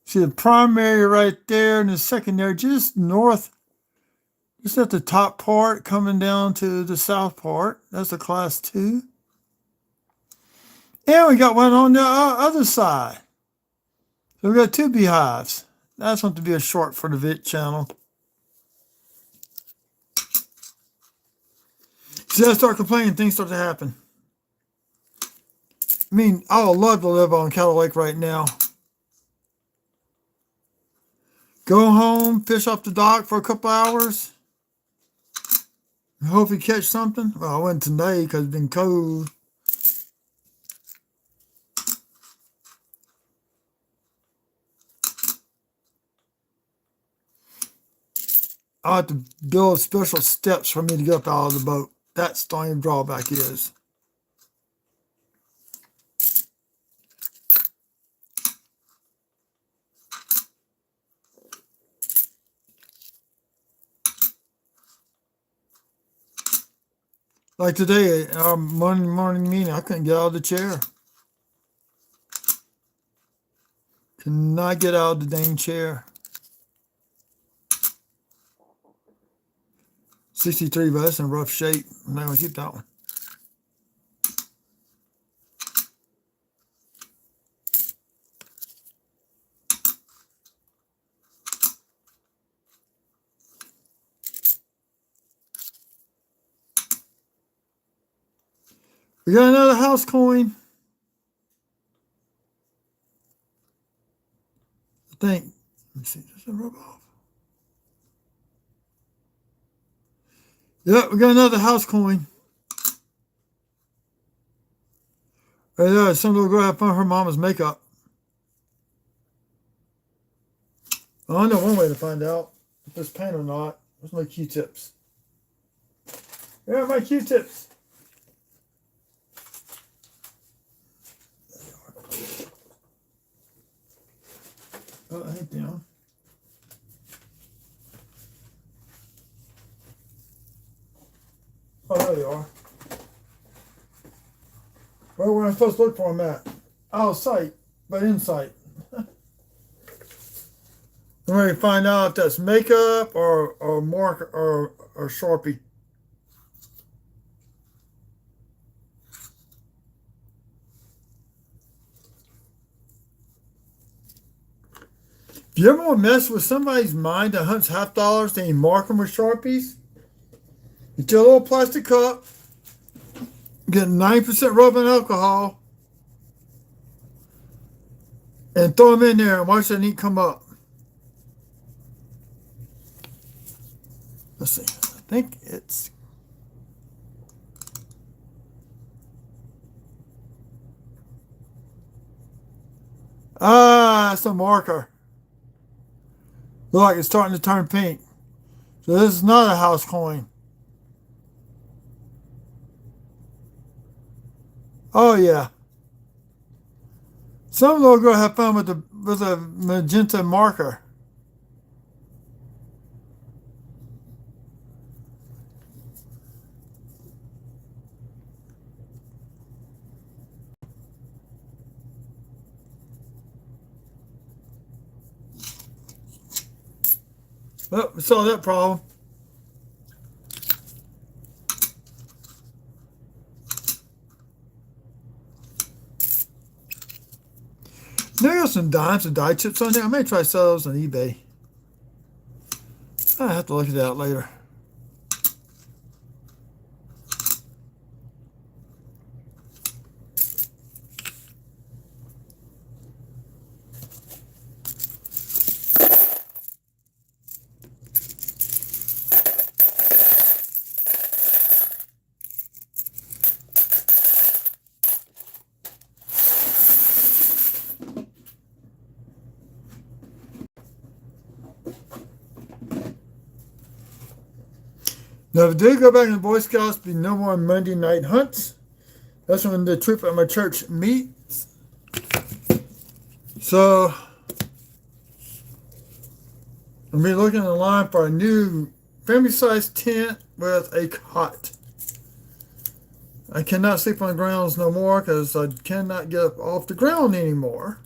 See the primary right there and the secondary just north, just at the top part, coming down to the south part. That's a Class 2. And we got one on the other side. So we got two beehives. That's going to be a short for the VIT channel. See, I start complaining, things start to happen. I mean, I would love to live on Caddo Lake right now. Go home, fish off the dock for a couple hours. Hope you catch something. Well, I went today because it's been cold. I'll have to build special steps for me to get up out of the boat. That's the only drawback is. Like today, our morning meeting, I couldn't get out of the chair. Could not get out of the dang chair. 63, but that's in rough shape. I'm not going to keep that one. We got another house coin. I think. Let me see. Does it rub off? Yep, we got another house coin. Right there, some little girl had fun with her mama's makeup. Well, I know one way to find out if there's paint or not. Where's my Q-tips? Where are my Q-tips? Oh, I hit down. Oh, there you are. Where am I supposed to look for them at? Out of sight, but in sight. I'm ready to find out if that's makeup or marker or Sharpie. If you ever want to mess with somebody's mind that hunts half dollars, then you mark them with Sharpies. Get your little plastic cup, get 9% rubbing alcohol, and throw them in there and watch that ink come up. Let's see. I think it's... it's a marker. Look like it's starting to turn pink. So this is not a house coin. Oh yeah. Some little girl had fun with a magenta marker. Well, we solved that problem. There are some dimes and die chips on there. I may try to sell those on eBay. I have to look at that later. Now, if I do go back in the Boy Scouts, be no more Monday night hunts. That's when the troop at my church meets. So, I'll be looking in line for a new family-sized tent with a cot. I cannot sleep on the grounds no more because I cannot get up off the ground anymore.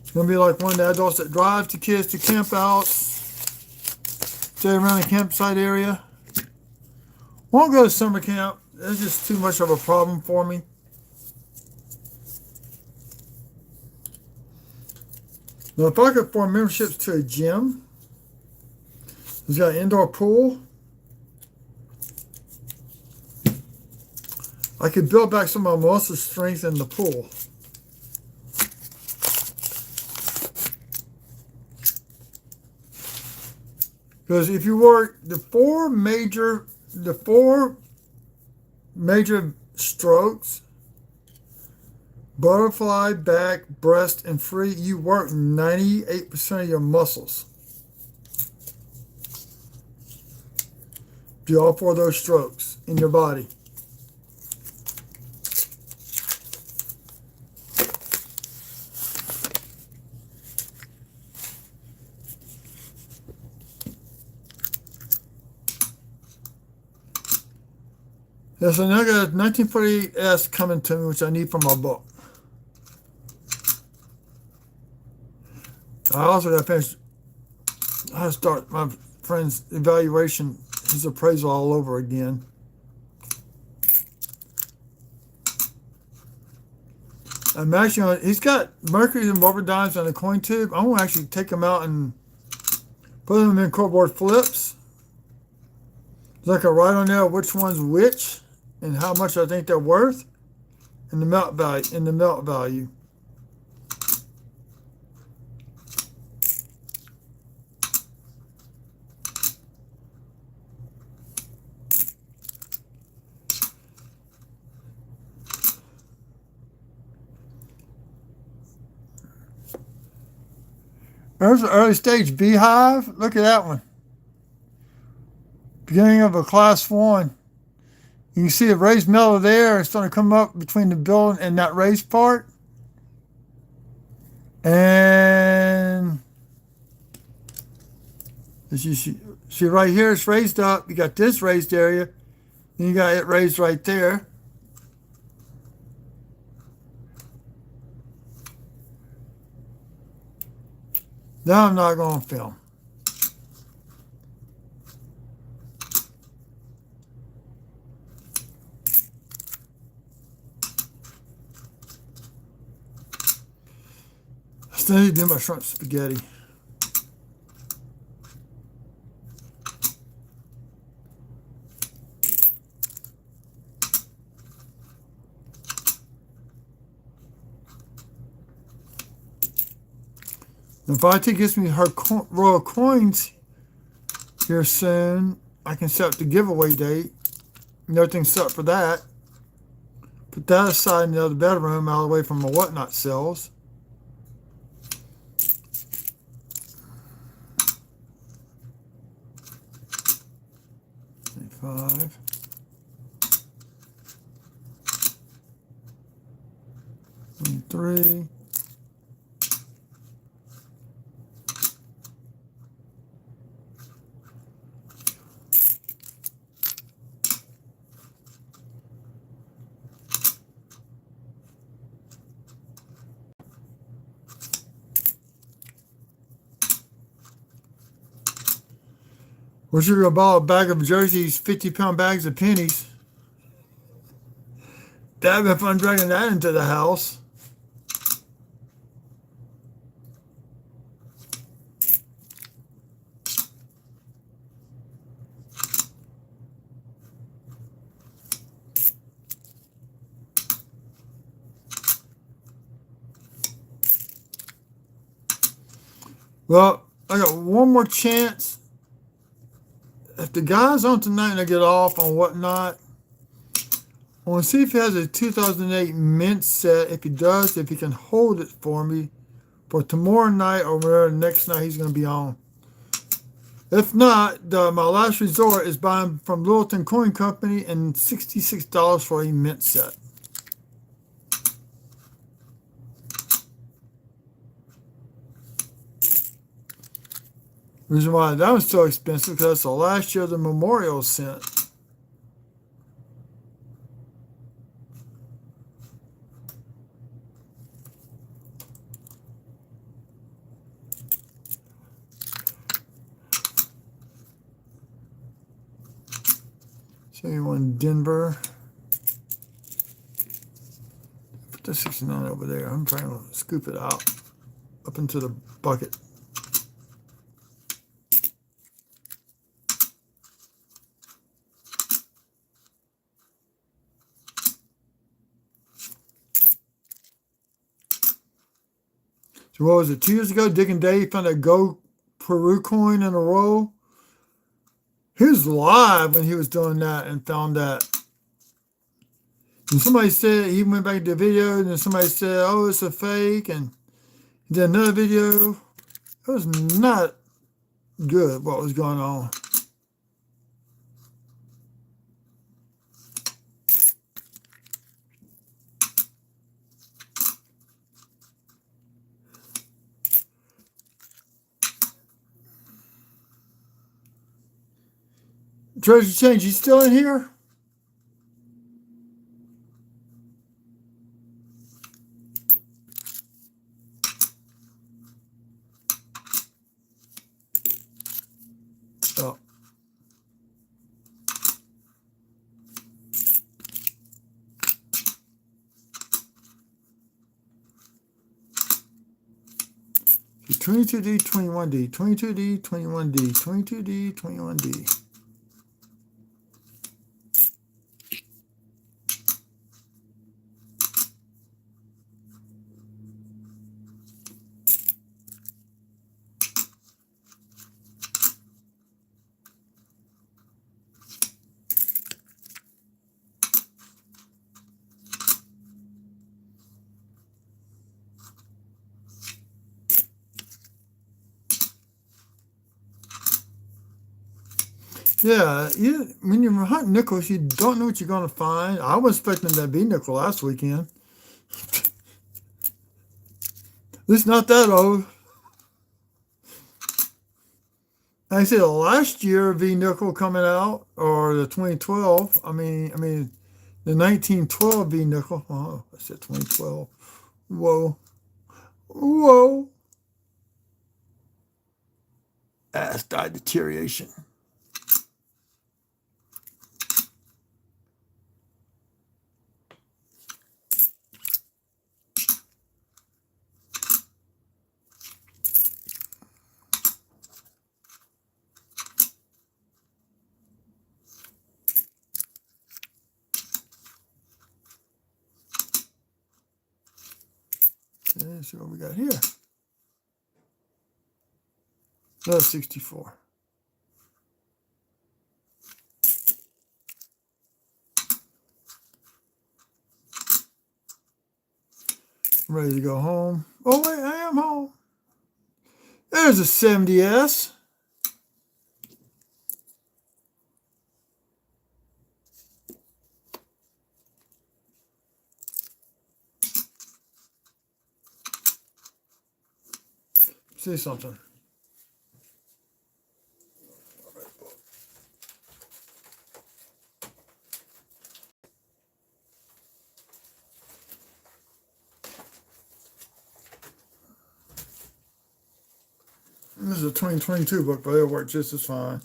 It's going to be like one of the adults that drive the kids to campouts, stay around the campsite area. Won't go to summer camp. It's just too much of a problem for me. Now, if I could form memberships to a gym, it's got an indoor pool, I could build back some of my muscle strength in the pool. Because if you work the four major strokes, butterfly, back, breast, and free, you work 98% of your muscles. Do all four of those strokes in your body. Yeah, so now I got a 1948S coming to me, which I need for my book. I also got to finish. I have to start my friend's evaluation, his appraisal all over again. I'm actually he's got mercury and rubber dimes on the coin tube. I want to actually take them out and put them in cardboard flips. So I can write on there which one's which and how much I think they're worth and the melt value. There's an early stage beehive. Look at that one. Beginning of a class 1. You can see a raised metal there. It's going to come up between the building and that raised part. And as you see right here, it's raised up. You got this raised area. And you got it raised right there. Now I'm not going to film. Still need to do my shrimp spaghetti. If IT gives me her royal coins here soon, I can set up the giveaway date. Everything's set for that. Put that aside in the other bedroom, out of the way from my whatnot cells. Five. And 3. We're sure gonna buy a bag of jerseys, 50-pound bags of pennies. That'd been fun dragging that into the house. Well, I got one more chance. If the guy's on tonight and I get off on whatnot, I want to see if he has a 2008 mint set. If he does, if he can hold it for me for tomorrow night or whatever the next night he's going to be on. If not, my last resort is buying from Littleton Coin Company and $66 for a mint set. Reason why that was so expensive because that's the last year the memorial sent. So you want Denver. Put the 69 over there. I'm trying to scoop it out up into the bucket. So what was it, 2 years ago, Dick and Dave found a Go Peru coin in a row? He was live when he was doing that and found that. And somebody said, he went back to the video, and then somebody said, oh, it's a fake, and he did another video. It was not good what was going on. Treasure Change, you still in here? Oh. Okay, 22D, 21D, 22D, 21D, 22D, 21D. Yeah, when you're hunting nickels, you don't know what you're going to find. I was expecting that B nickel last weekend. It's not that old. Like I said, last year V nickel coming out, or the 2012. I mean the 1912 V nickel. Oh, I said 2012. Whoa. Ass died deterioration. Let's see what we got here. That's 64. I'm ready to go home. Oh wait, I am home. There's a 70S. See something. This is a 2022 book, but it'll work just as fine.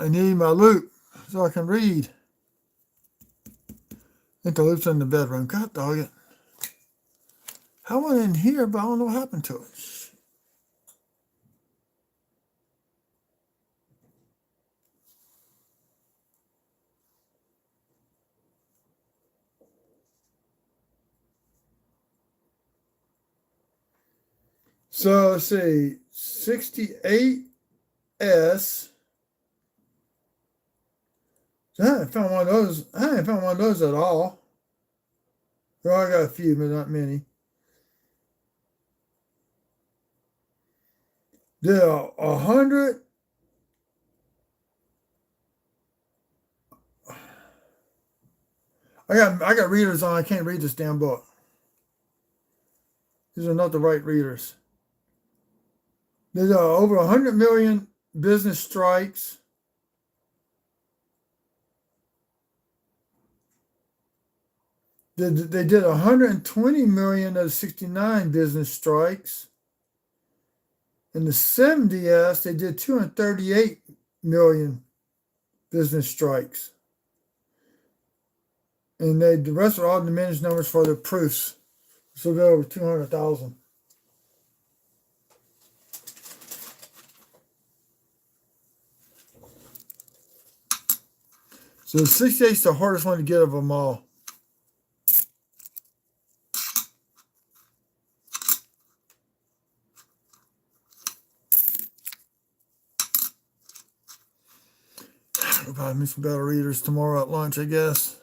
I need my loop so I can read. I think the loop's in the bedroom. God dog it. I went in here, but I don't know what happened to it. So let's see, 68S. I haven't found one of those. I haven't found one of those at all. Well, I got a few, but not many. There are 100. I got readers on. I can't read this damn book. These are not the right readers. There's over 100 million business strikes. They did 120 million of the 69 business strikes. In the 70S, they did 238 million business strikes. And the rest are all diminished numbers for the proofs. So they're over 200,000. So 68 is the hardest one to get of them all. I'll probably miss some better readers tomorrow at lunch, I guess.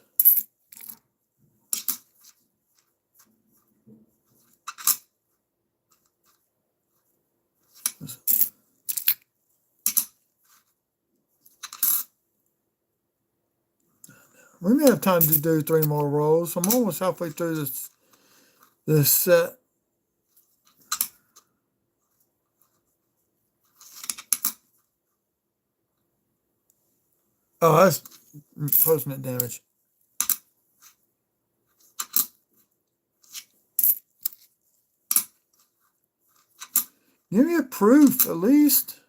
We may have time to do 3 more rolls. I'm almost halfway through this set. Oh, that's post-mint damage. Give me a proof, at least.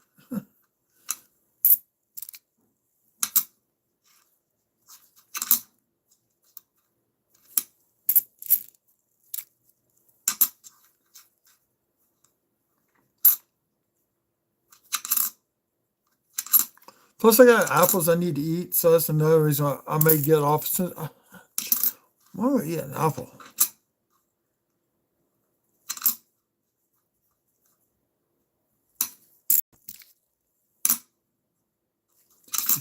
Plus, I got apples I need to eat, so that's another reason I may get off. Why would I eat an apple?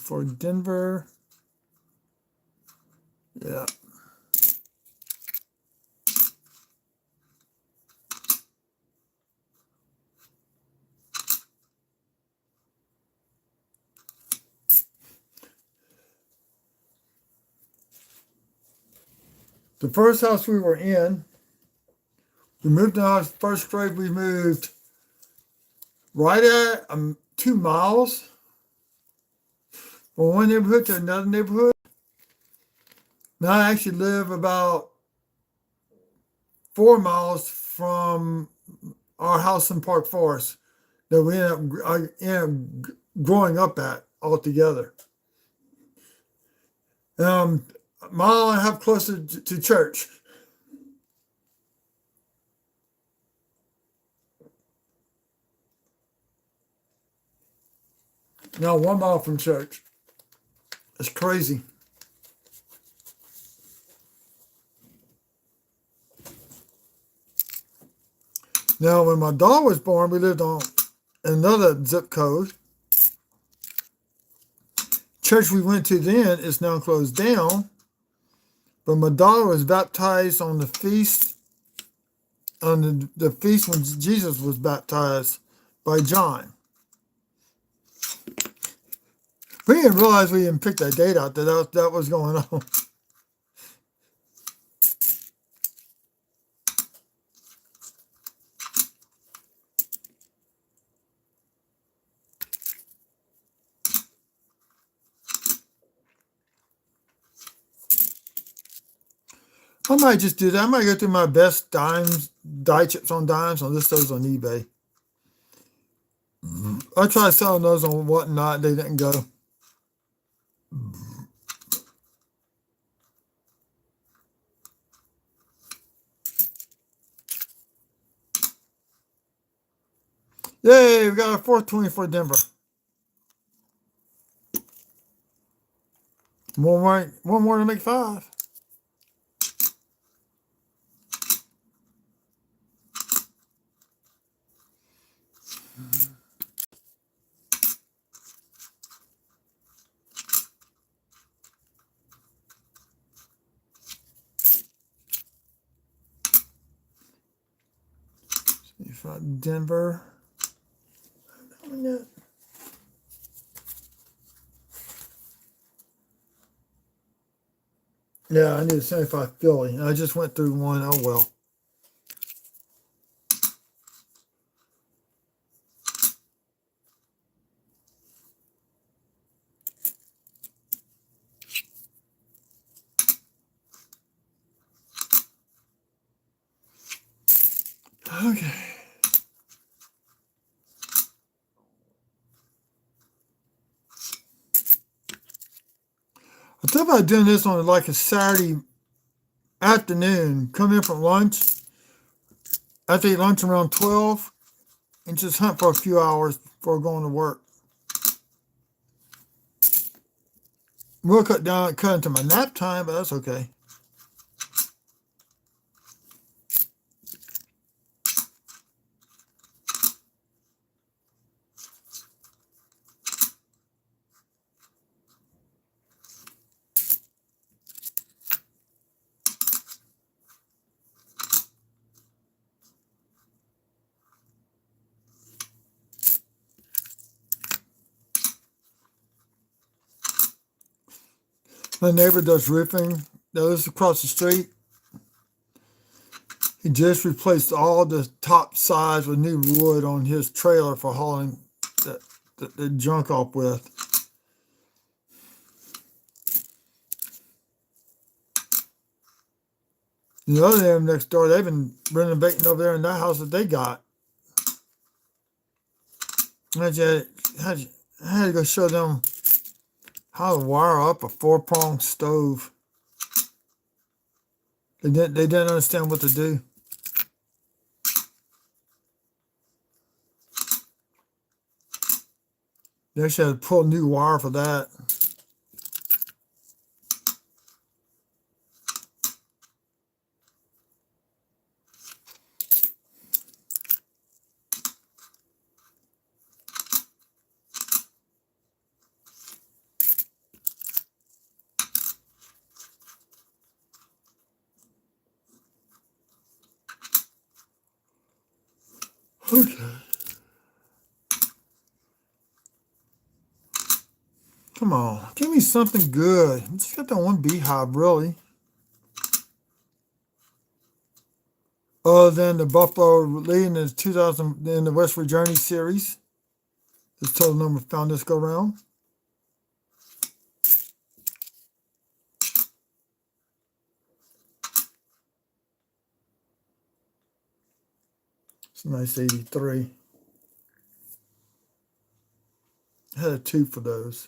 For Denver. Yeah. The first house we were in, we moved in our first grade, we moved right at 2 miles from one neighborhood to another neighborhood. Now I actually live about 4 miles from our house in Park Forest that I ended up growing up at altogether. Mile and a half closer to church. Now 1 mile from church. It's crazy. Now, when my daughter was born, we lived on another zip code. Church we went to then is now closed down. But my daughter was baptized on the feast, on the feast when Jesus was baptized by John. We didn't realize we didn't pick that date out, that was going on. I might just do that. I might go through my best die chips on dimes and list those on eBay. I tried selling those on Whatnot. They didn't go. Yay, we got our 420 for Denver. One more to make 5. Denver. Yeah, I need a 75 Philly. I just went through one. Oh well. Okay. I thought about doing this on like a Saturday afternoon. Come in from lunch. After eat lunch around 12 and just hunt for a few hours before going to work. We'll cut into my nap time, but that's okay. My neighbor does roofing. That lives across the street. He just replaced all the top sides with new wood on his trailer for hauling the junk off with. The other them next door, they've been renovating over there in that house that they got. I had to go show them how to wire up a 4-prong stove. They didn't understand what to do. They actually had to pull new wire for that. Okay. Come on, give me something good. I just got that one beehive, really. Other than the Buffalo leading the 2000 in the West Virginia series, the total number found this go round. It's a nice 83. I had a 2 for those.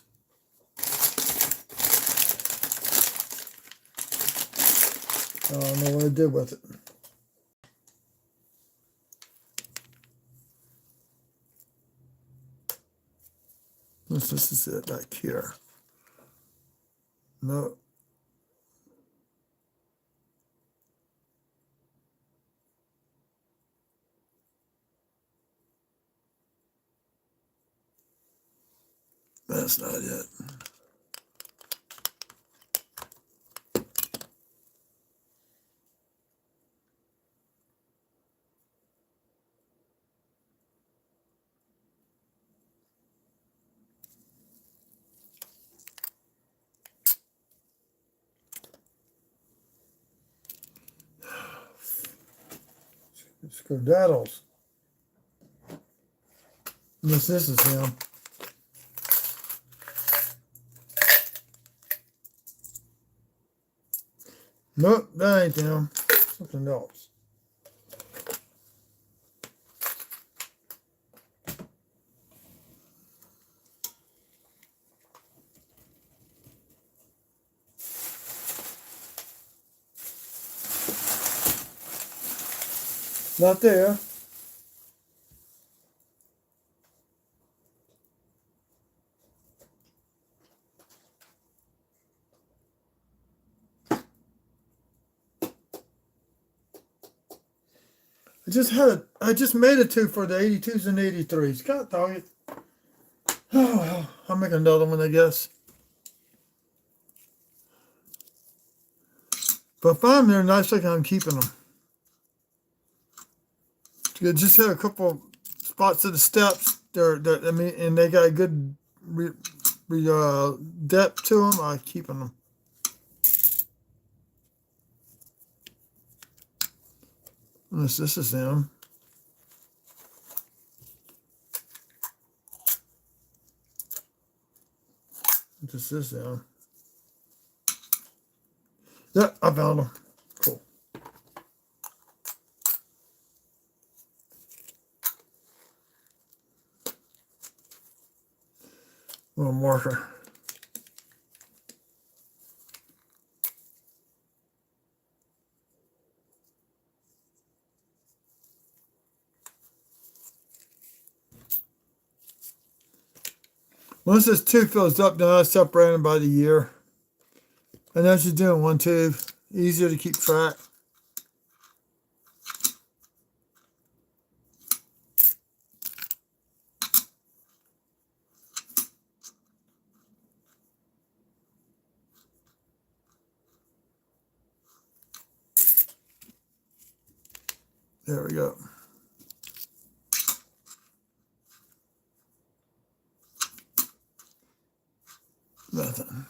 I don't know what I did with it. This is it back here. No. That's not it. Skedaddles. Yes, this is him. Nope, that ain't him. Something else. Not there. I just made a 2 for the 82s and 83s. God dog it. Oh, well, I'll make another one, I guess. But if I'm there nice, like I'm keeping them. You just had a couple spots of the steps. I mean, and they got a good depth to them. I'm keeping them. This is him. This is him. Yeah, I found him. Cool. Little marker. Once this 2 fills up, then I separate them by the year. And as you're doing 1, 2, easier to keep track. There we go. Nothing.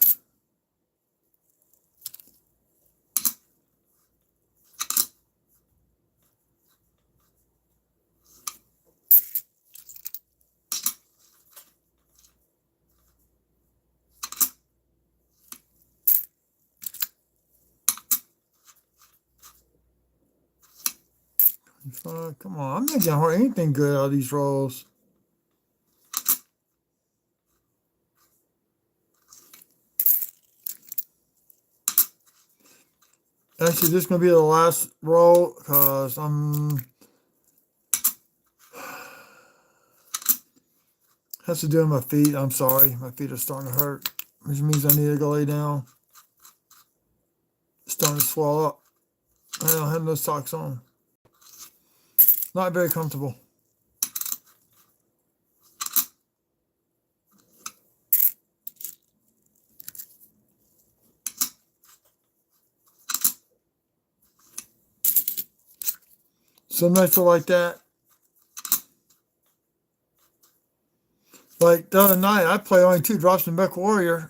Come on, I'm not getting anything good out of these rolls. Actually, this is going to be the last roll because has to do with my feet. I'm sorry. My feet are starting to hurt, which means I need to go lay down. It's starting to swell up. I don't have no socks on. Not very comfortable. Some nights are like that. Like the other night, I played only 2 drops in Mech Warrior.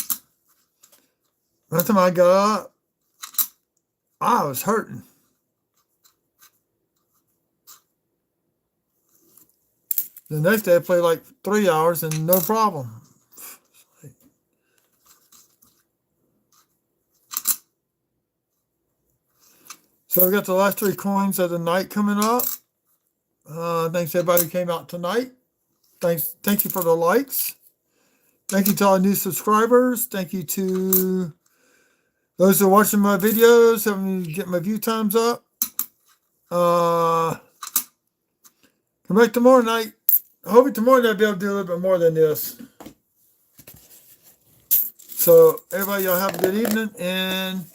By the time I got up, I was hurting. The next day, I played like 3 hours and no problem. So we got the last 3 coins of the night coming up. Thanks everybody who came out tonight. Thank you for the likes. Thank you to all new subscribers. Thank you to those who are watching my videos, helping me get my view times up. Come back tomorrow night. Hopefully tomorrow night I'll be able to do a little bit more than this. So everybody, y'all have a good evening, and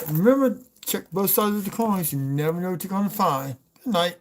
remember, check both sides of the coins. You never know what you're going to find. Good night.